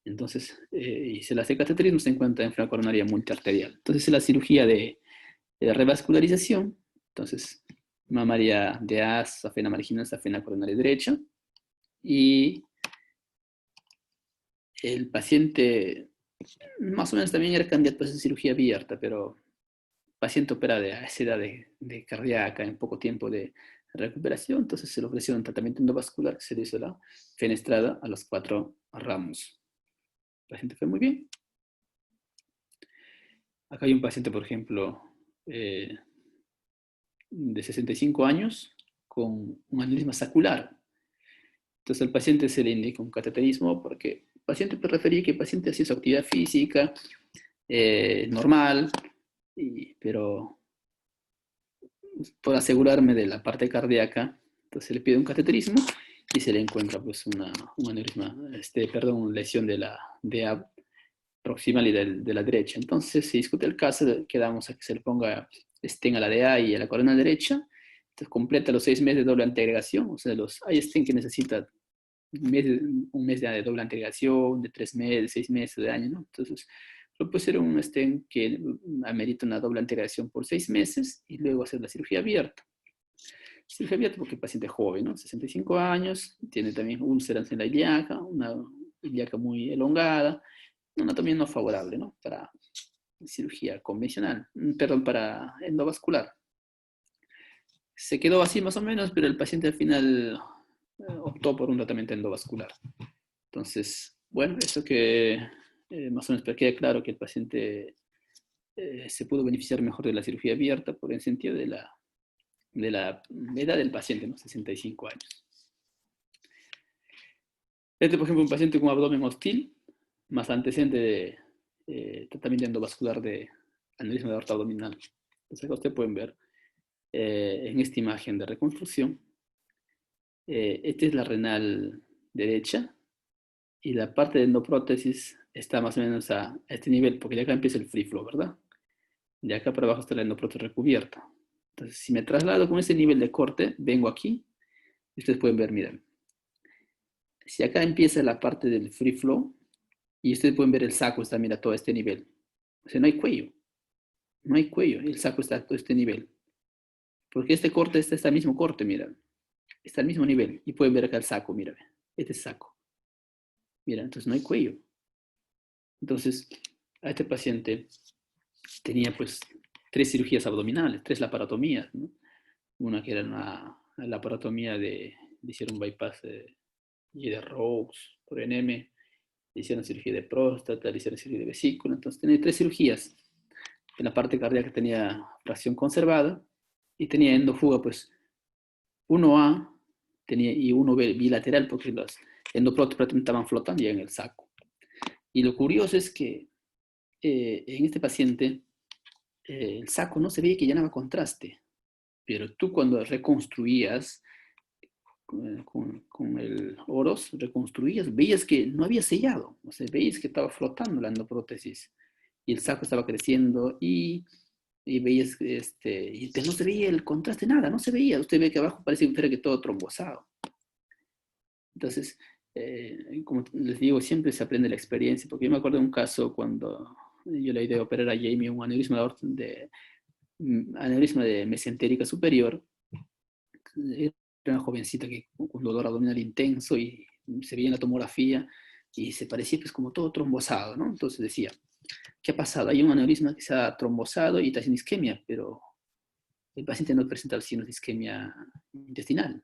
A: Entonces, y se le hace cateterismo, se encuentra enfermedad coronaria multiarterial. Entonces, la cirugía de revascularización, entonces, mamaria de AS, safena marginal, safena coronaria derecha, y el paciente más o menos también era candidato a esa cirugía abierta, pero el paciente opera a esa edad de cardíaca en poco tiempo de recuperación, entonces se le ofreció un tratamiento endovascular que se le hizo la fenestrada a los 4 ramos. El paciente fue muy bien. Acá hay un paciente, por ejemplo, de 65 años con un aneurisma sacular. Entonces al paciente se le indica un cateterismo porque el paciente prefería que el paciente hacía su actividad física normal, pero por asegurarme de la parte cardíaca, entonces se le pide un cateterismo y se le encuentra pues un aneurisma, lesión de la DA proximal y de la derecha. Entonces se discute el caso, quedamos a que se le ponga stent a la DA y a la corona derecha, entonces completa los 6 meses de doble anteagregación, o sea, hay stent que necesita un mes de doble anteagregación, de 3 meses, 6 meses, de año, ¿no? Entonces, puede ser un stent que amerita una doble anteagregación por 6 meses y luego hacer la cirugía abierta. Cirugía abierta porque el paciente es joven, ¿no? 65 años, tiene también úlceras en la ilíaca, una ilíaca muy elongada, una anatomía no favorable, ¿no? Para cirugía convencional, perdón, para endovascular. Se quedó así más o menos, pero el paciente al final optó por un tratamiento endovascular. Entonces, bueno, eso que más o menos queda claro que el paciente se pudo beneficiar mejor de la cirugía abierta por el sentido de la edad del paciente, ¿no? 65 años. Este, por ejemplo, un paciente con abdomen hostil, más antecedente de tratamiento endovascular de aneurisma de aorta abdominal. Entonces, acá ustedes pueden ver en esta imagen de reconstrucción, esta es la renal derecha y la parte de endoprótesis está más o menos a este nivel, porque de acá empieza el free flow, ¿verdad? De acá para abajo está la endoprótesis recubierta. Entonces, si me traslado con ese nivel de corte, vengo aquí, y ustedes pueden ver, miren, si acá empieza la parte del free flow, y ustedes pueden ver el saco está, mira, todo este nivel. O sea, no hay cuello. No hay cuello, el saco está a todo este nivel. Porque este corte está al mismo corte, mira. Está al mismo nivel. Y pueden ver acá el saco, mira. Este es saco. Mira, entonces no hay cuello. Entonces, a este paciente tenía pues 3 cirugías abdominales, 3 laparotomías, ¿no? Una que era una laparotomía le hicieron bypass de Rose por NM, le hicieron cirugía de próstata, le hicieron cirugía de vesícula, entonces tenía 3 cirugías. En la parte cardíaca tenía fracción conservada y tenía endofuga pues 1A tenía, y 1B bilateral porque los endoprótesis estaban flotando ya en el saco. Y lo curioso es que en este paciente el saco no se veía que llenaba contraste, pero tú cuando reconstruías con el oros, reconstruías, veías que no había sellado, o sea, veías que estaba flotando la endoprótesis y el saco estaba creciendo y y veías, y no se veía el contraste, nada, no se veía. Usted ve que abajo parece que todo trombosado. Entonces, como les digo, siempre se aprende la experiencia, porque yo me acuerdo de un caso cuando yo le ayudé a operar a Jamie un aneurisma de mesentérica superior. Era una jovencita que con dolor abdominal intenso y se veía en la tomografía y se parecía pues como todo trombosado, ¿no? Entonces decía, ¿qué ha pasado? Hay un aneurisma que se ha trombosado y está haciendo isquemia, pero el paciente no presenta los signos de isquemia intestinal.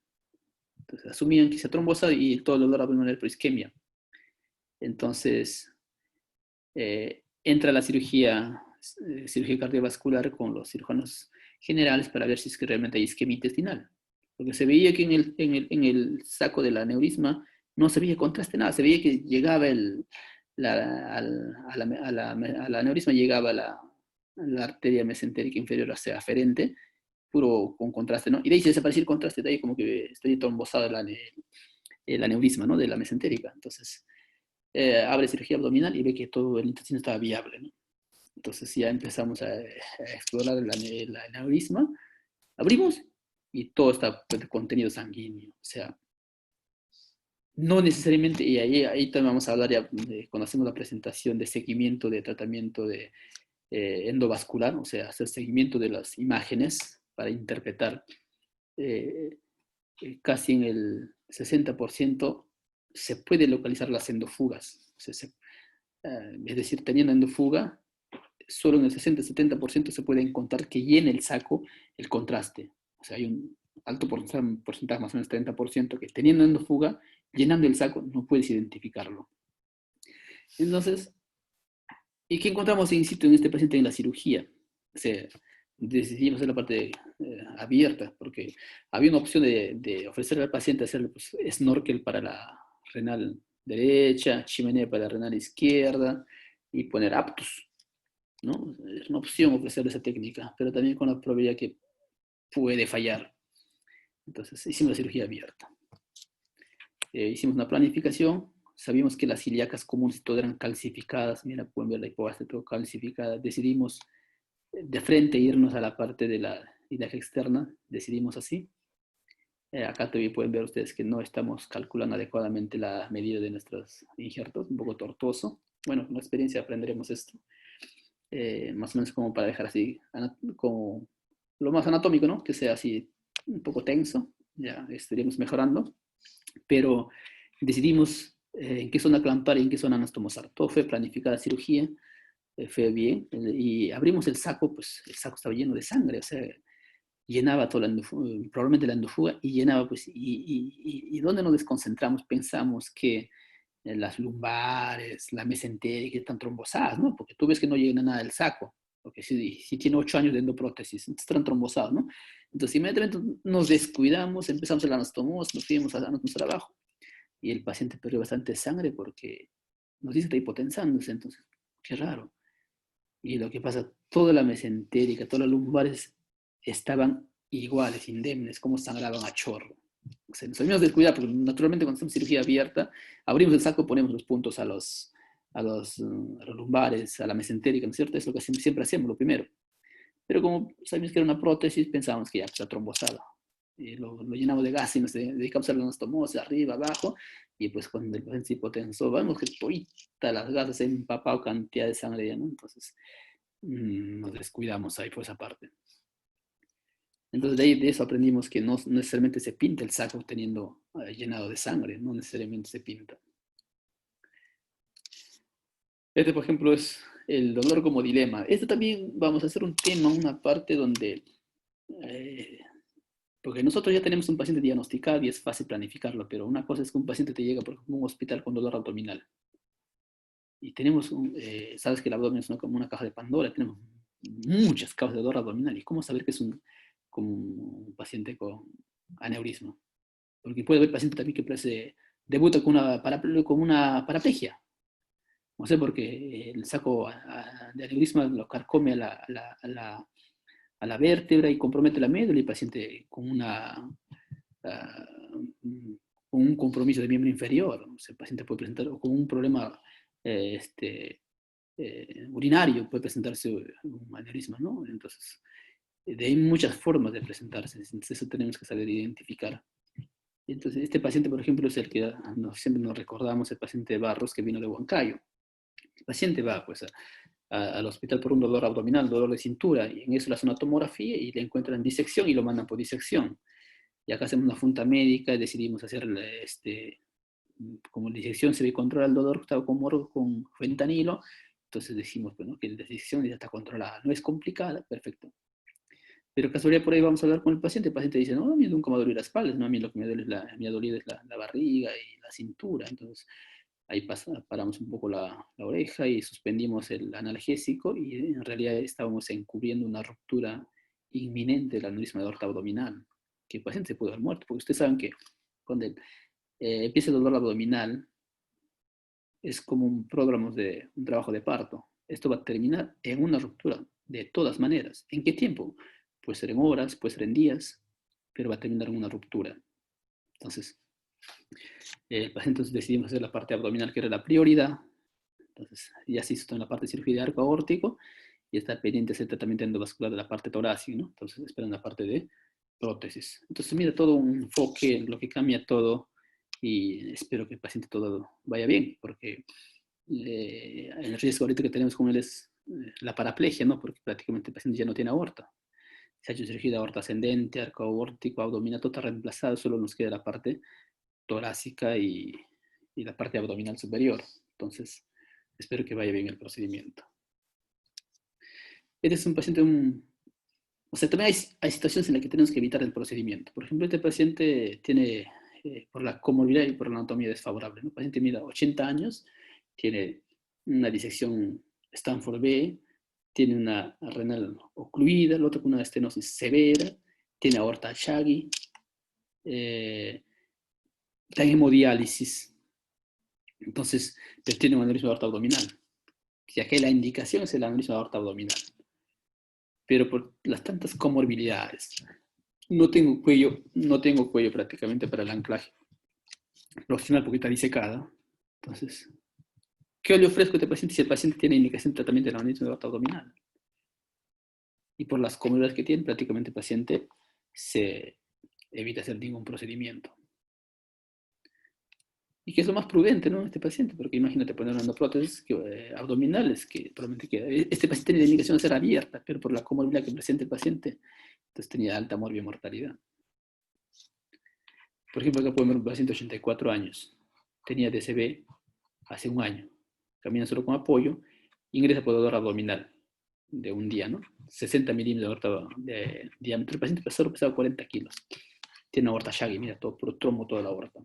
A: Entonces asumían que se ha trombosado y todo el dolor abdominal era por isquemia. Entonces entra la cirugía cardiovascular con los cirujanos generales para ver si es que realmente hay isquemia intestinal. Porque se veía que en el saco del aneurisma no se veía contraste nada, se veía que llegaba al aneurisma llegaba la arteria mesentérica inferior, o sea, aferente, puro con contraste, ¿no? Y de ahí se desapareció el contraste, de ahí como que estoy trombosado el aneurisma, ¿no? De la mesentérica. Entonces, abre cirugía abdominal y ve que todo el intestino estaba viable, ¿no? Entonces ya empezamos a explorar el aneurisma, abrimos y todo está de contenido sanguíneo. O sea, no necesariamente, y ahí también vamos a hablar ya cuando hacemos la presentación de seguimiento de tratamiento de endovascular, o sea, hacer seguimiento de las imágenes para interpretar casi en el 60% se puede localizar las endofugas. O sea, es decir, teniendo endofuga, solo en el 60-70% se puede encontrar que llene el saco el contraste. O sea, hay un alto porcentaje, más o menos 30%, que teniendo endofuga, llenando el saco, no puedes identificarlo. Entonces, ¿y qué encontramos in situ en este paciente en la cirugía? O sea, decidimos hacer la parte abierta, porque había una opción de ofrecerle al paciente hacerle pues, snorkel para la renal derecha, chimenea para la renal izquierda y poner aptus, ¿no? Es una opción ofrecerle esa técnica, pero también con la probabilidad que puede fallar. Entonces hicimos la cirugía abierta. Hicimos una planificación, sabíamos que las ilíacas comunes todas eran calcificadas, mira, pueden ver la hipófise todo calcificada. Decidimos de frente irnos a la parte de la ilíaca externa, decidimos así. Acá también pueden ver ustedes que no estamos calculando adecuadamente la medida de nuestros injertos, un poco tortuoso. Bueno, con la experiencia aprenderemos esto. Más o menos como para dejar así, como lo más anatómico, ¿no? Que sea así un poco tenso, ya estaríamos mejorando, pero decidimos en qué zona clampar y en qué zona anastomosar. Todo fue planificada la cirugía, fue bien, y abrimos el saco, pues el saco estaba lleno de sangre, o sea, llenaba toda la endofuga, probablemente la endofuga, y llenaba, pues, y ¿dónde nos desconcentramos? Pensamos que las lumbares, la mesentérica están trombosadas, ¿no? Porque tú ves que no llega nada del saco, porque si tiene 8 años de endoprótesis, están trombosados, ¿no? Entonces inmediatamente nos descuidamos, empezamos el anastomosis, nos fuimos a nuestro trabajo, y el paciente perdió bastante sangre porque nos dice que está hipotensándose, entonces, qué raro. Y lo que pasa, toda la mesentérica, todas las lumbares estaban iguales, indemnes, como sangraban a chorro. O sea, nos habíamos descuidado, porque naturalmente cuando hacemos cirugía abierta, abrimos el saco, ponemos los puntos a los lumbares, a la mesentérica, ¿no es cierto? Es lo que siempre hacemos, lo primero. Pero como sabíamos que era una prótesis, pensábamos que ya está trombosada. Y lo llenamos de gas y nos dedicamos a la anastomosis, arriba, abajo, y pues cuando el paciente se hipotensó, vemos que todita las gasas se han empapado cantidad de sangre ya, ¿no? Entonces, nos descuidamos ahí por esa parte. Entonces de eso aprendimos que no necesariamente se pinta el saco teniendo llenado de sangre, no necesariamente se pinta. Este, por ejemplo, es el dolor como dilema. Este también vamos a hacer un tema, una parte donde, porque nosotros ya tenemos un paciente diagnosticado y es fácil planificarlo, pero una cosa es que un paciente te llega, por ejemplo, a un hospital con dolor abdominal. Y tenemos, sabes que el abdomen es como una caja de Pandora, tenemos muchas causas de dolor abdominal. ¿Y cómo saber que es como un paciente con aneurisma? Porque puede haber paciente también que pues, debuta con una paraplegia. No sé, porque el saco de aneurisma lo carcome a la vértebra y compromete la médula y el paciente con un compromiso de miembro inferior. O sea, el paciente puede presentar o con un problema urinario puede presentarse un aneurisma, ¿no? Entonces, de ahí muchas formas de presentarse, entonces eso tenemos que saber identificar. Entonces, este paciente, por ejemplo, es el que siempre nos recordamos, el paciente de Barros que vino de Huancayo. El paciente va pues, al hospital por un dolor abdominal, dolor de cintura, y en eso le hacen una tomografía y le encuentran disección y lo mandan por disección. Y acá hacemos una junta médica y decidimos hacer, como la disección se ve controla el dolor, estaba con fentanilo, entonces decimos bueno, que la disección ya está controlada. No es complicada, perfecto. Pero casualidad por ahí vamos a hablar con el paciente dice, no, a mí nunca me ha dolido la espalda, no, a mí lo que me duele me ha dolido es la barriga y la cintura. Entonces ahí paramos un poco la oreja y suspendimos el analgésico y en realidad estábamos encubriendo una ruptura inminente del aneurisma de aorta abdominal, que el paciente se pudo haber muerto, porque ustedes saben que cuando empieza el dolor abdominal es como un trabajo de parto. Esto va a terminar en una ruptura de todas maneras. ¿En qué tiempo? Puede ser en horas, puede ser en días, pero va a terminar en una ruptura. Entonces, entonces decidimos hacer la parte abdominal, que era la prioridad. Entonces, ya se hizo en la parte de cirugía de arco aórtico y está pendiente ese tratamiento endovascular de la parte torácica, ¿no? Entonces, esperan la parte de prótesis. Entonces, mira, todo un enfoque, lo que cambia todo y espero que el paciente todo vaya bien, porque el riesgo ahorita que tenemos con él es la paraplegia, ¿no? Porque prácticamente el paciente ya no tiene aorta. Se ha hecho cirugía de aorta ascendente, arco aórtico, abdominal, todo está reemplazado, solo nos queda la parte torácica y la parte abdominal superior. Entonces, espero que vaya bien el procedimiento. Este es un paciente, o sea, también hay situaciones en las que tenemos que evitar el procedimiento. Por ejemplo, este paciente tiene, por la comorbilidad y por la anatomía desfavorable, ¿no? El paciente mide 80 años, tiene una disección Stanford B, tiene una renal ocluida, el otro con una estenosis severa, tiene aorta Shaggy, está en hemodiálisis, entonces, pero tiene un aneurisma de aorta abdominal, ya que la indicación es el aneurisma de aorta abdominal. Pero por las tantas comorbilidades, no tengo cuello prácticamente para el anclaje proximal porque está disecada. Entonces, ¿qué le ofrezco a este paciente si el paciente tiene indicación de tratamiento de aneurisma de aorta abdominal? Y por las comorbilidades que tiene, prácticamente el paciente se evita hacer ningún procedimiento. Y que es lo más prudente, ¿no? Este paciente, porque imagínate poner una prótesis abdominales, que probablemente queda. Este paciente tiene la indicación de ser abierta, pero por la comorbilidad que presenta el paciente, entonces tenía alta morbimortalidad. Por ejemplo, acá podemos ver un paciente de 84 años, tenía DCB hace un año, camina solo con apoyo, ingresa por dolor abdominal de un día, ¿no? 60 milímetros de diámetro. El paciente solo pesaba 40 kilos. Tiene una aorta Shaggy, mira, todo puro trombo, toda la aorta.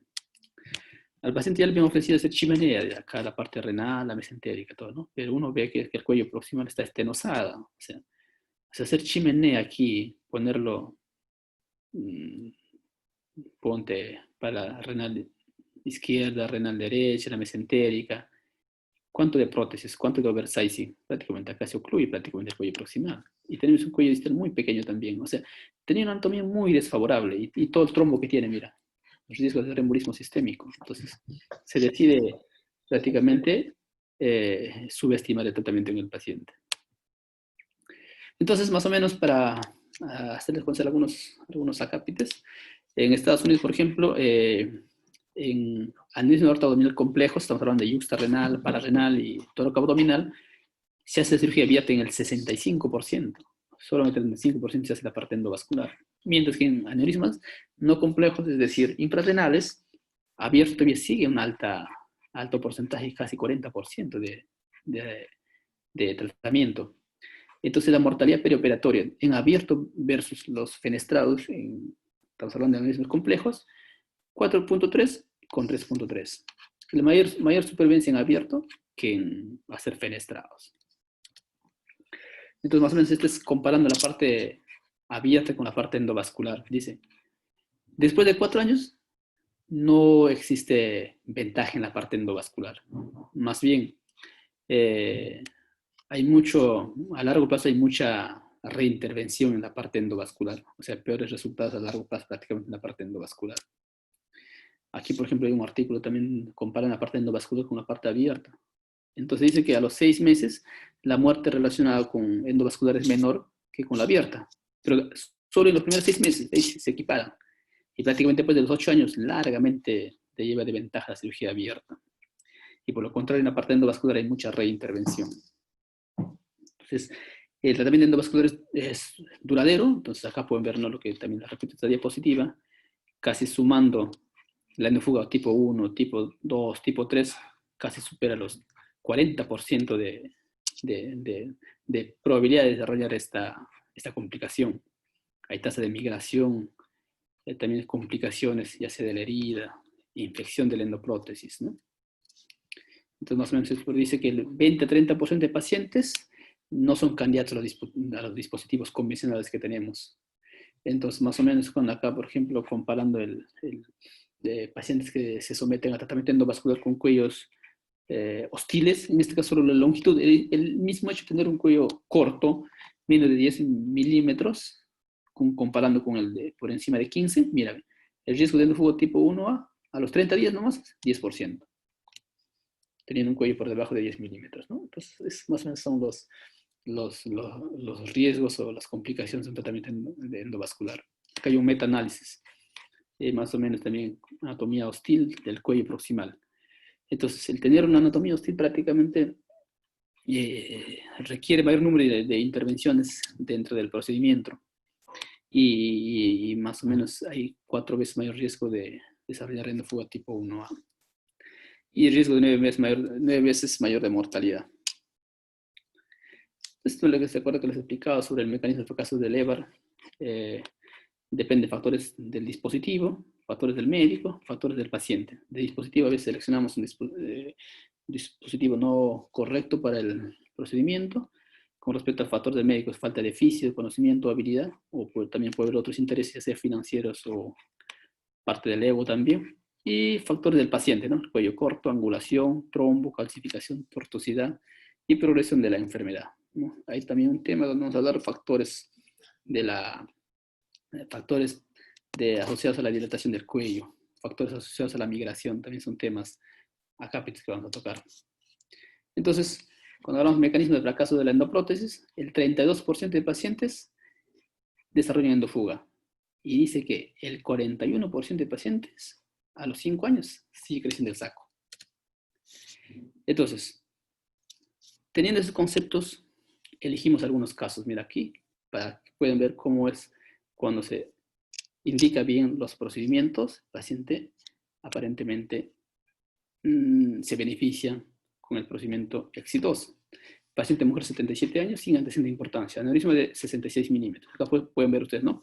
A: Al paciente ya le habían ofrecido hacer chimenea, de acá la parte renal, la mesentérica, todo, ¿no? Pero uno ve que el cuello proximal está estenosada. O sea, hacer chimenea aquí, ponerlo, ponte para la renal izquierda, renal derecha, la mesentérica. ¿Cuánto de prótesis? ¿Cuánto de oversizing? Prácticamente acá se ocluye prácticamente el cuello proximal. Y tenemos un cuello distal muy pequeño también. O sea, tenía una anatomía muy desfavorable y todo el trombo que tiene, mira. Los riesgos de embolismo sistémico. Entonces, se decide prácticamente subestimar el tratamiento en el paciente. Entonces, más o menos para hacerles conocer algunos acápites, en Estados Unidos, por ejemplo, en aneurisma de aorta abdominal complejo, estamos hablando de yuxta renal, pararrenal y tórax abdominal, se hace cirugía abierta en el 65%, solamente el 35% se hace la parte endovascular. Mientras que en aneurismas no complejos, es decir, infrarrenales, abierto todavía sigue un alto porcentaje, casi 40% de tratamiento. Entonces la mortalidad perioperatoria en abierto versus los fenestrados, estamos hablando de aneurismas complejos, 4.3 con 3.3. La mayor supervivencia en abierto que en hacer fenestrados. Entonces, más o menos, esto es comparando la parte abierta con la parte endovascular. Dice, después de 4 años, no existe ventaja en la parte endovascular. Más bien, a largo plazo hay mucha reintervención en la parte endovascular. O sea, peores resultados a largo plazo prácticamente en la parte endovascular. Aquí, por ejemplo, hay un artículo también comparan la parte endovascular con la parte abierta. Entonces dice que a los 6 meses la muerte relacionada con endovascular es menor que con la abierta. Pero solo en los primeros 6 meses se equiparan. Y prácticamente después de los 8 años, largamente te lleva de ventaja la cirugía abierta. Y por lo contrario, en la parte endovascular hay mucha reintervención. Entonces, el tratamiento endovascular es duradero. Entonces, acá pueden ver, ¿no?, lo que también les repito esta diapositiva, casi sumando la endofuga tipo 1, tipo 2, tipo 3, casi supera los 40% de probabilidad de desarrollar esta complicación. Hay tasa de migración, también complicaciones, ya sea de la herida, infección de la endoprótesis, ¿no? Entonces, más o menos se dice que el 20-30% de pacientes no son candidatos a los dispositivos convencionales que tenemos. Entonces, más o menos, con acá, por ejemplo, comparando de pacientes que se someten a tratamiento endovascular con cuellos hostiles, en este caso la longitud, el mismo hecho de tener un cuello corto, menos de 10 milímetros, comparando con el de por encima de 15, mira, el riesgo de endofugo tipo 1A a los 30 días nomás, 10%, teniendo un cuello por debajo de 10 milímetros, ¿no? Entonces, más o menos son los riesgos o las complicaciones de un tratamiento endovascular. Acá hay un metaanálisis, más o menos también anatomía hostil del cuello proximal. Entonces, el tener una anatomía hostil prácticamente requiere mayor número de intervenciones dentro del procedimiento y más o menos hay 4 veces mayor riesgo de desarrollar endofuga tipo 1A y el riesgo de 9 veces mayor de mortalidad. Esto es lo que se acuerda que les explicaba sobre el mecanismo de fracaso del EVAR. Depende de factores del dispositivo, factores del médico, factores del paciente. De dispositivo a veces seleccionamos un dispositivo no correcto para el procedimiento. Con respecto al factor del médico, es falta de oficio, conocimiento, habilidad, o también puede haber otros intereses, ya sea financieros o parte del ego también. Y factores del paciente, ¿no? Cuello corto, angulación, trombo, calcificación, tortuosidad y progresión de la enfermedad, ¿no? Hay también un tema donde vamos a hablar factores asociados a la dilatación del cuello, factores asociados a la migración, también son temas a capítulos que vamos a tocar. Entonces, cuando hablamos de mecanismo de fracaso de la endoprótesis, el 32% de pacientes desarrollan endofuga. Y dice que el 41% de pacientes a los 5 años sigue creciendo el saco. Entonces, teniendo esos conceptos, elegimos algunos casos. Mira aquí, para que puedan ver cómo es cuando se indica bien los procedimientos, el paciente aparentemente se beneficia con el procedimiento exitoso. Paciente mujer 77 años sin antecedente de importancia, aneurisma de 66 milímetros. Acá pueden ver ustedes, ¿no?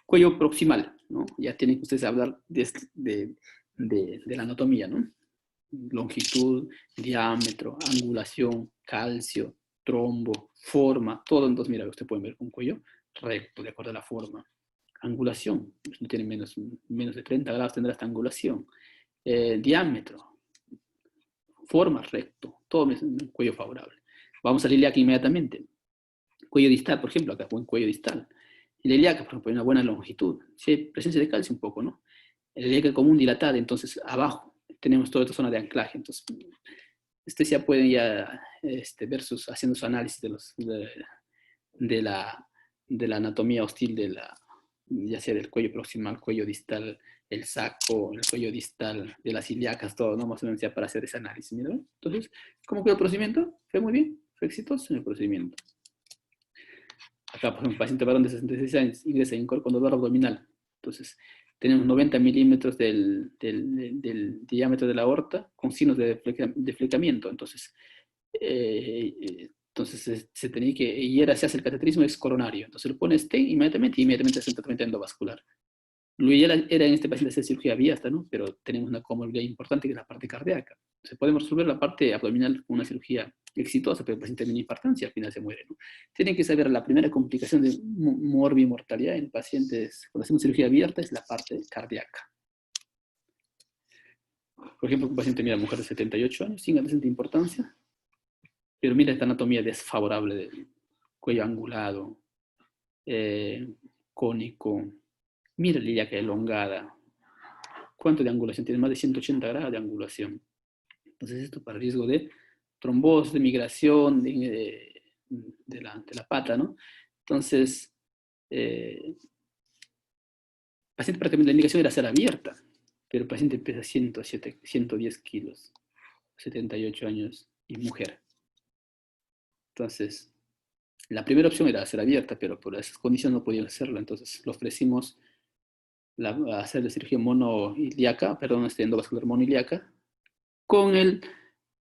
A: Cuello proximal, ¿no? Ya tienen que ustedes hablar de la anatomía, ¿no? Longitud, diámetro, angulación, calcio, trombo, forma, todo. Entonces, mira, ustedes pueden ver un cuello recto, de acuerdo a la forma. Angulación, pues no tiene menos de 30 grados, tendrá esta angulación. Diámetro, forma, recto, todo es un cuello favorable. Vamos al ilíaco inmediatamente. Cuello distal, por ejemplo, acá buen cuello distal. El ilíaco, por ejemplo, hay una buena longitud. Sí, hay presencia de calcio un poco, ¿no? El ilíaco común dilatado, entonces abajo tenemos toda esta zona de anclaje. Entonces, ya pueden ver haciendo su análisis de la anatomía hostil ya sea del cuello proximal, cuello distal, el saco, el cuello distal, de las ilíacas, todo, ¿no? Más o menos ya para hacer ese análisis, ¿no? Entonces, ¿cómo quedó el procedimiento? Fue muy bien, fue exitoso en el procedimiento. Acá, por ejemplo, un paciente varón de 66 años ingresa en con dolor abdominal. Entonces, tenemos 90 milímetros del diámetro de la aorta con signos de deflecamiento. Entonces, se tenía que, y se hace el cateterismo ex coronario. Entonces, lo pone stent inmediatamente hace el tratamiento endovascular. Lo ideal era en este paciente hacer cirugía abierta, ¿no? Pero tenemos una comorbilidad importante que es la parte cardíaca. Se podemos resolver la parte abdominal con una cirugía exitosa, pero el paciente tiene infartancia y al final se muere, ¿no? Tienen que saber la primera complicación de morbimortalidad en pacientes cuando hacemos cirugía abierta es la parte cardíaca. Por ejemplo, un paciente, mira, mujer de 78 años, sin antecedente de importancia, pero mira esta anatomía desfavorable del cuello angulado, cónico, mira la ilíaca elongada. ¿Cuánto de angulación? Tiene más de 180 grados de angulación. Entonces esto para riesgo de trombosis, de migración de la pata, ¿no? Entonces, paciente prácticamente la indicación era ser abierta, pero el paciente pesa 107, 110 kilos, 78 años y mujer. Entonces, la primera opción era hacer abierta, pero por esas condiciones no podían hacerlo. Entonces, le ofrecimos hacer la cirugía monoiliaca, perdón, endovascular monoiliaca, con el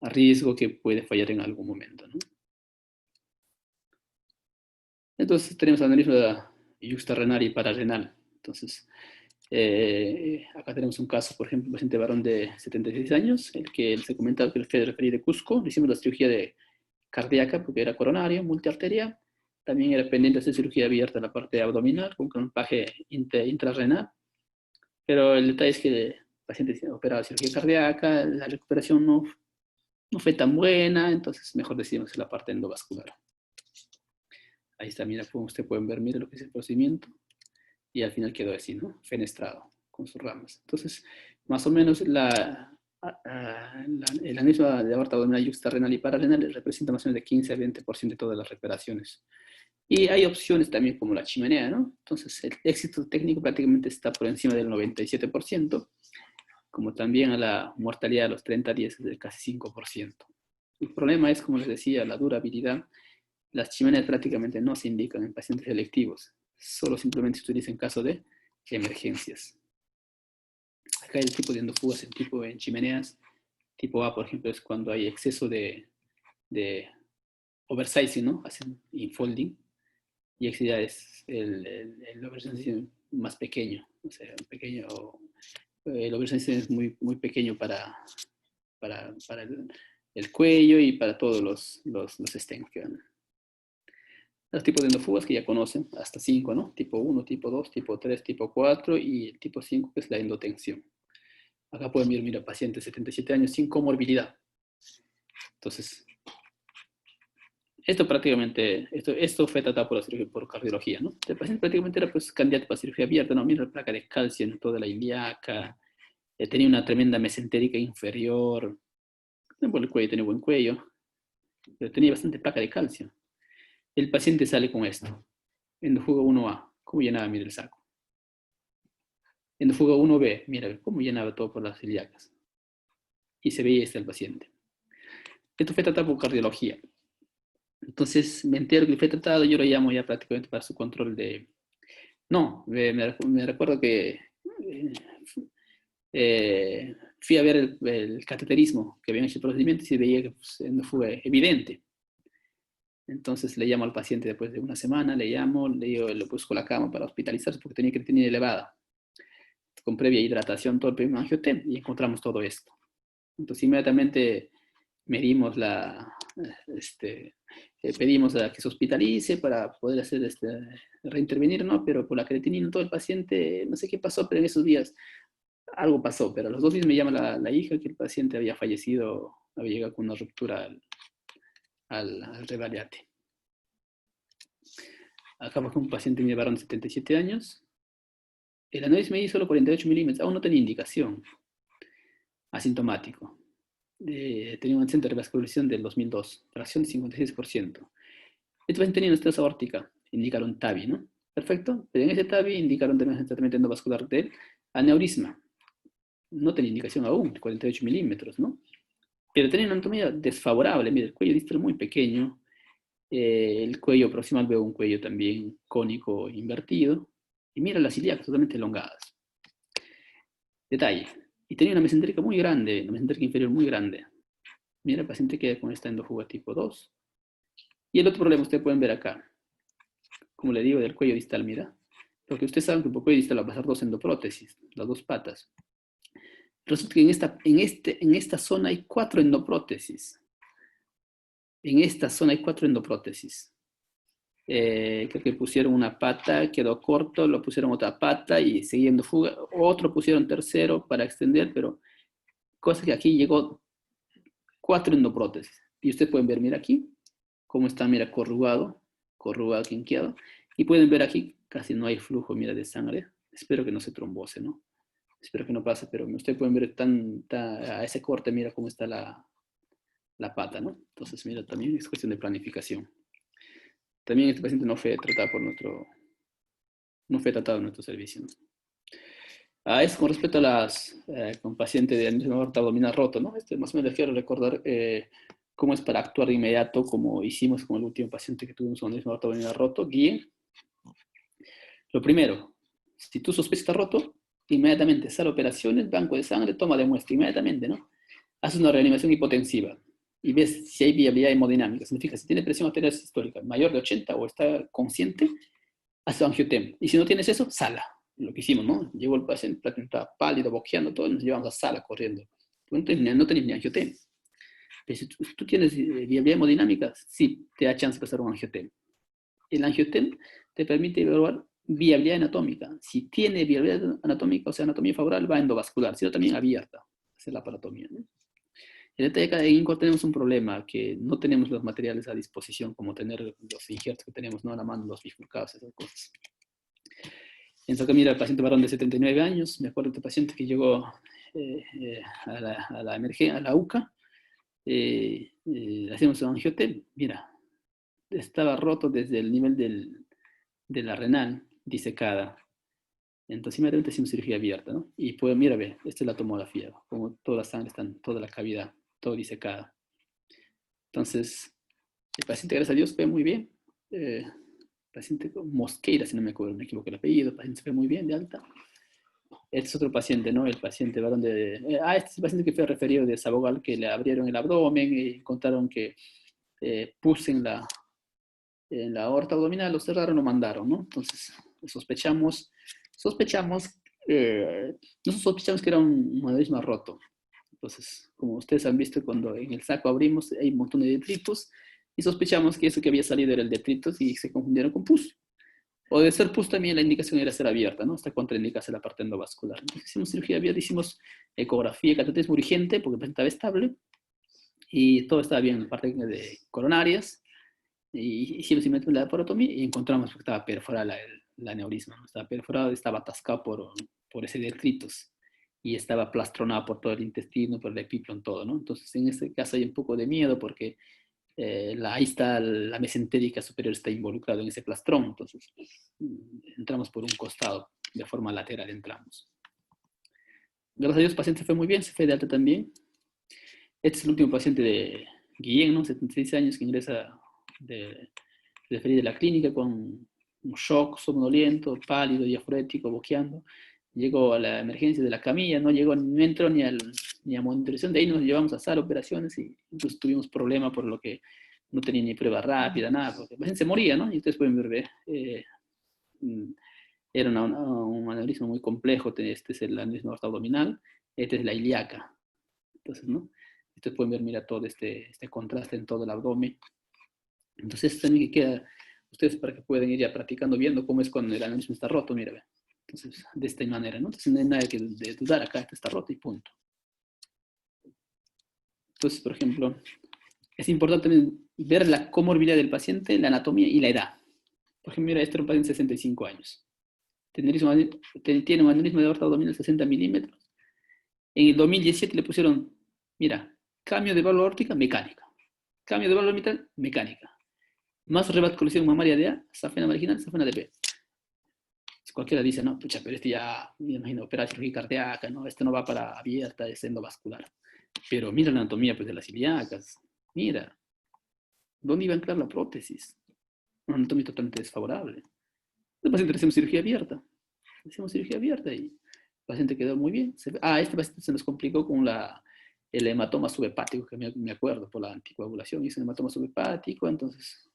A: riesgo que puede fallar en algún momento, ¿no? Entonces, tenemos aneurisma yuxtarrenal y pararrenal. Entonces, acá tenemos un caso, por ejemplo, un paciente varón de 76 años, el que se comentaba que el fue referido de Cusco. Le hicimos la cirugía cardíaca porque era coronario, multiarterial. También era pendiente de hacer cirugía abierta en la parte abdominal con clampaje intrarrenal. Pero el detalle es que el paciente operado de cirugía cardíaca, la recuperación no fue tan buena, entonces mejor decidimos la parte endovascular. Ahí está, mira, como ustedes pueden ver, mira lo que es el procedimiento. Y al final quedó así, ¿no? Fenestrado, con sus ramas. Entonces, más o menos el aneurisma de aorta abdominal yuxtarrenal y pararrenal representa más o menos de 15 a 20% de todas las reparaciones. Y hay opciones también como la chimenea, ¿no? Entonces, el éxito técnico prácticamente está por encima del 97%, como también a la mortalidad a los 30 días es de casi 5%. El problema es, como les decía, la durabilidad. Las chimeneas prácticamente no se indican en pacientes selectivos, solo simplemente se utiliza en caso de emergencias. Acá hay el tipo de endofugas en chimeneas. Tipo A, por ejemplo, es cuando hay exceso de oversizing, ¿no? Hacen infolding. Y X ya es el oversizing más pequeño. O sea, el oversizing es muy, muy pequeño para el cuello y para todos los stents que van. Los tipos de endofugas que ya conocen, hasta 5, ¿no? Tipo 1, tipo 2, tipo 3, tipo 4 y el tipo 5 que es la endotensión. Acá pueden ver, mira, paciente de 77 años sin comorbilidad. Entonces, esto fue tratado por la cirugía, por cardiología, ¿no? El paciente prácticamente era pues candidato para cirugía abierta, ¿no? Mira la placa de calcio en toda la ilíaca, tenía una tremenda mesentérica inferior, el cuello tenía buen cuello, pero tenía bastante placa de calcio. El paciente sale con esto. Endofuga 1A. ¿Cómo llenaba? Mira el saco. Endofuga 1B. Mira cómo llenaba todo por las ilíacas. Y se veía el paciente. Esto fue tratado por cardiología. Entonces me entero que fue tratado, yo lo llamo ya prácticamente para su control de... No, me recuerdo que fui a ver el cateterismo que habían hecho el procedimiento y se veía que pues, fue evidente. Entonces le llamo al paciente después de una semana, le llamo, le busco la cama para hospitalizarse porque tenía creatinina elevada. Con previa hidratación, todo el primer angiotem y encontramos todo esto. Entonces inmediatamente medimos pedimos a que se hospitalice para poder hacer reintervenir, ¿no? Pero por la creatinina todo el paciente, no sé qué pasó, pero en esos días algo pasó, pero a los 2 días me llama la hija que el paciente había fallecido, había llegado con una ruptura al revaliate. Acá fue un paciente mi varón de 77 años. El análisis me hizo solo 48 milímetros, aún no tenía indicación, asintomático. Tenía un accidente de revascularización del 2002, fracción de 56%. Este paciente tenía una estenosis aórtica, indicaron TAVI, ¿no? Perfecto, pero en ese TAVI indicaron también el tratamiento endovascular del aneurisma. No tenía indicación aún, 48 milímetros, ¿no? Pero tenía una anatomía desfavorable, mira, el cuello distal muy pequeño, el cuello proximal veo un cuello también cónico invertido, y mira las ilíacas totalmente elongadas. Detalle, y tenía una mesentérica muy grande, una mesentérica inferior muy grande. Mira, el paciente queda con esta endofuga tipo 2. Y el otro problema, ustedes pueden ver acá, como le digo, del cuello distal, mira. Porque ustedes saben que por cuello distal va a pasar 2 endoprótesis, las 2 patas. Resulta que en esta zona hay 4 endoprótesis. En esta zona hay 4 endoprótesis. Creo que pusieron una pata, quedó corto, lo pusieron otra pata y siguiendo fuga. Otro pusieron tercero para extender, pero cosa que aquí llegó 4 endoprótesis. Y ustedes pueden ver, mira aquí, cómo está, mira, corrugado, quinqueado. Y pueden ver aquí, casi no hay flujo, mira, de sangre. Espero que no se trombose, ¿no? Espero que no pase, pero ustedes pueden ver a ese corte, mira cómo está la la pata, ¿no? Entonces, mira, también es cuestión de planificación. También este paciente no fue tratado en nuestro servicio, ¿no? Es con respecto a con paciente de aneurisma aorta abdominal roto, ¿no? Más o menos les quiero recordar cómo es para actuar de inmediato, como hicimos con el último paciente que tuvimos con aneurisma aorta abdominal roto. Guíen. Lo primero, si tú sospechas que está roto, inmediatamente sale a operaciones, banco de sangre, toma de muestra, inmediatamente, ¿no? Haces una reanimación hipotensiva y ves si hay viabilidad hemodinámica. Significa, si tiene presión arterial sistólica mayor de 80 o está consciente, haces angiotem. Y si no tienes eso, sala. Lo que hicimos, ¿no? Llegó el paciente, estaba pálido, boqueando, todo, y nos llevamos a sala corriendo. No tenés ni angiotem. Pero si tú tienes viabilidad hemodinámica, sí te da chance de pasar un angiotem. El angiotem te permite evaluar viabilidad anatómica. Si tiene viabilidad anatómica, o sea, anatomía favorable, va endovascular, sino también abierta, hacer la aparatomía, ¿no? En el TK de INCO tenemos un problema, que no tenemos los materiales a disposición, como tener los injertos que tenemos, ¿no? A la mano, los bifurcados, esas cosas. En Socamira, el paciente varón de 79 años, me acuerdo de este paciente que llegó a la emergencia, a la UCA, hacemos un angiotem, mira, estaba roto desde el nivel de la renal, disecada. Entonces inmediatamente hicimos cirugía abierta, ¿no? Y pues mira, ve, esta es la tomografía, como toda la sangre está en toda la cavidad, todo disecada. Entonces, el paciente, gracias a Dios, fue muy bien. Paciente con Mosqueira, si no me equivoco el apellido, el paciente fue muy bien, de alta. Este es otro paciente, ¿no? El paciente varón de... este es el paciente que fue referido de Sabogal, que le abrieron el abdomen y contaron que pus en la aorta abdominal, lo cerraron, lo mandaron, ¿no? Entonces, sospechamos, nosotros sospechamos que era un aneurisma roto. Entonces, como ustedes han visto, cuando en el saco abrimos, hay un montón de detritos, y sospechamos que eso que había salido era el detritus y se confundieron con pus. O de ser pus también la indicación era ser abierta, ¿no? Hasta contraindicarse la parte endovascular. Entonces hicimos cirugía abierta, hicimos ecografía, cateterismo urgente, porque el paciente estaba estable, y todo estaba bien en la parte de coronarias, y hicimos inmediatamente la laparotomía y encontramos que estaba perforada la aneurisma, ¿no? Estaba perforada, estaba atascado por ese detritus y estaba plastronado por todo el intestino, por el epiplon, todo, ¿no? Entonces en este caso hay un poco de miedo porque ahí está la mesentérica superior, está involucrado en ese plastrón, entonces entramos por un costado, de forma lateral entramos. Gracias a Dios el paciente fue muy bien, se fue de alta también. Este es el último paciente de Guillén, ¿no? 76 años, que ingresa de la clínica con un shock, somnoliento, pálido, diafrético, boqueando. Llegó a la emergencia de la camilla, no entró ni a monitorización, de ahí nos llevamos a sala operaciones y incluso tuvimos problemas por lo que no tenía ni prueba rápida, nada, porque el paciente se moría, ¿no? Y ustedes pueden ver, era un aneurisma muy complejo, este es el aneurisma aorta abdominal, este es la ilíaca. Entonces, ¿no? Ustedes pueden ver, mira, todo este contraste en todo el abdomen. Entonces, también que queda, ustedes para que puedan ir ya practicando, viendo cómo es cuando el aneurisma está roto, mira, ve. Entonces, de esta manera, ¿no? Entonces, no hay nada que de dudar, acá está roto y punto. Entonces, por ejemplo, es importante también ver la comorbilidad del paciente, la anatomía y la edad. Por ejemplo, mira, este es un paciente de 65 años. Tiene un aneurisma de aorta abdominal 60 milímetros. En el 2017 le pusieron, mira, cambio de válvula aórtica mecánica. Cambio de válvula mitral mecánica. Más revascularización mamaria de A, safena marginal, safena de B. Cualquiera dice, no, pucha, pero este ya, me imagino, operación cirugía cardíaca, ¿no? Este no va para abierta, es endovascular. Pero mira la anatomía pues, de las ilíacas. Mira, ¿dónde iba a entrar la prótesis? Una anatomía totalmente desfavorable. El paciente le hacemos cirugía abierta. Le hicimos cirugía abierta y el paciente quedó muy bien. Este paciente se nos complicó con el hematoma subhepático, que me acuerdo, por la anticoagulación. Hizo un hematoma subhepático, entonces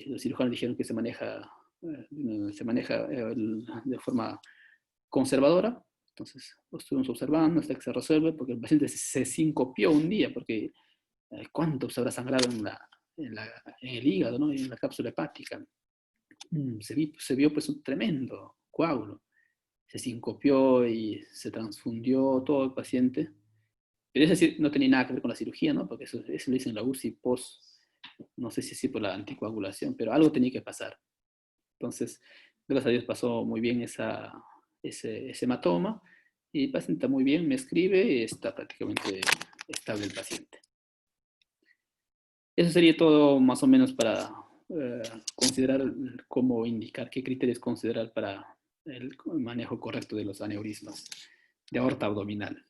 A: los cirujanos dijeron que se maneja de forma conservadora. Entonces lo estuvimos observando hasta que se resuelve, porque el paciente se sincopió un día, porque ¿cuánto se habrá sangrado en el hígado, ¿no? En la cápsula hepática? Se vio pues un tremendo coágulo. Se sincopió y se transfundió todo el paciente. Pero es decir, no tenía nada que ver con la cirugía, ¿no? Porque eso lo hice en la UCI post, no sé si por la anticoagulación, pero algo tenía que pasar. Entonces, gracias a Dios pasó muy bien ese hematoma y el paciente está muy bien, me escribe y está prácticamente estable el paciente. Eso sería todo más o menos para considerar cómo indicar, qué criterios considerar para el manejo correcto de los aneurismas de aorta abdominal.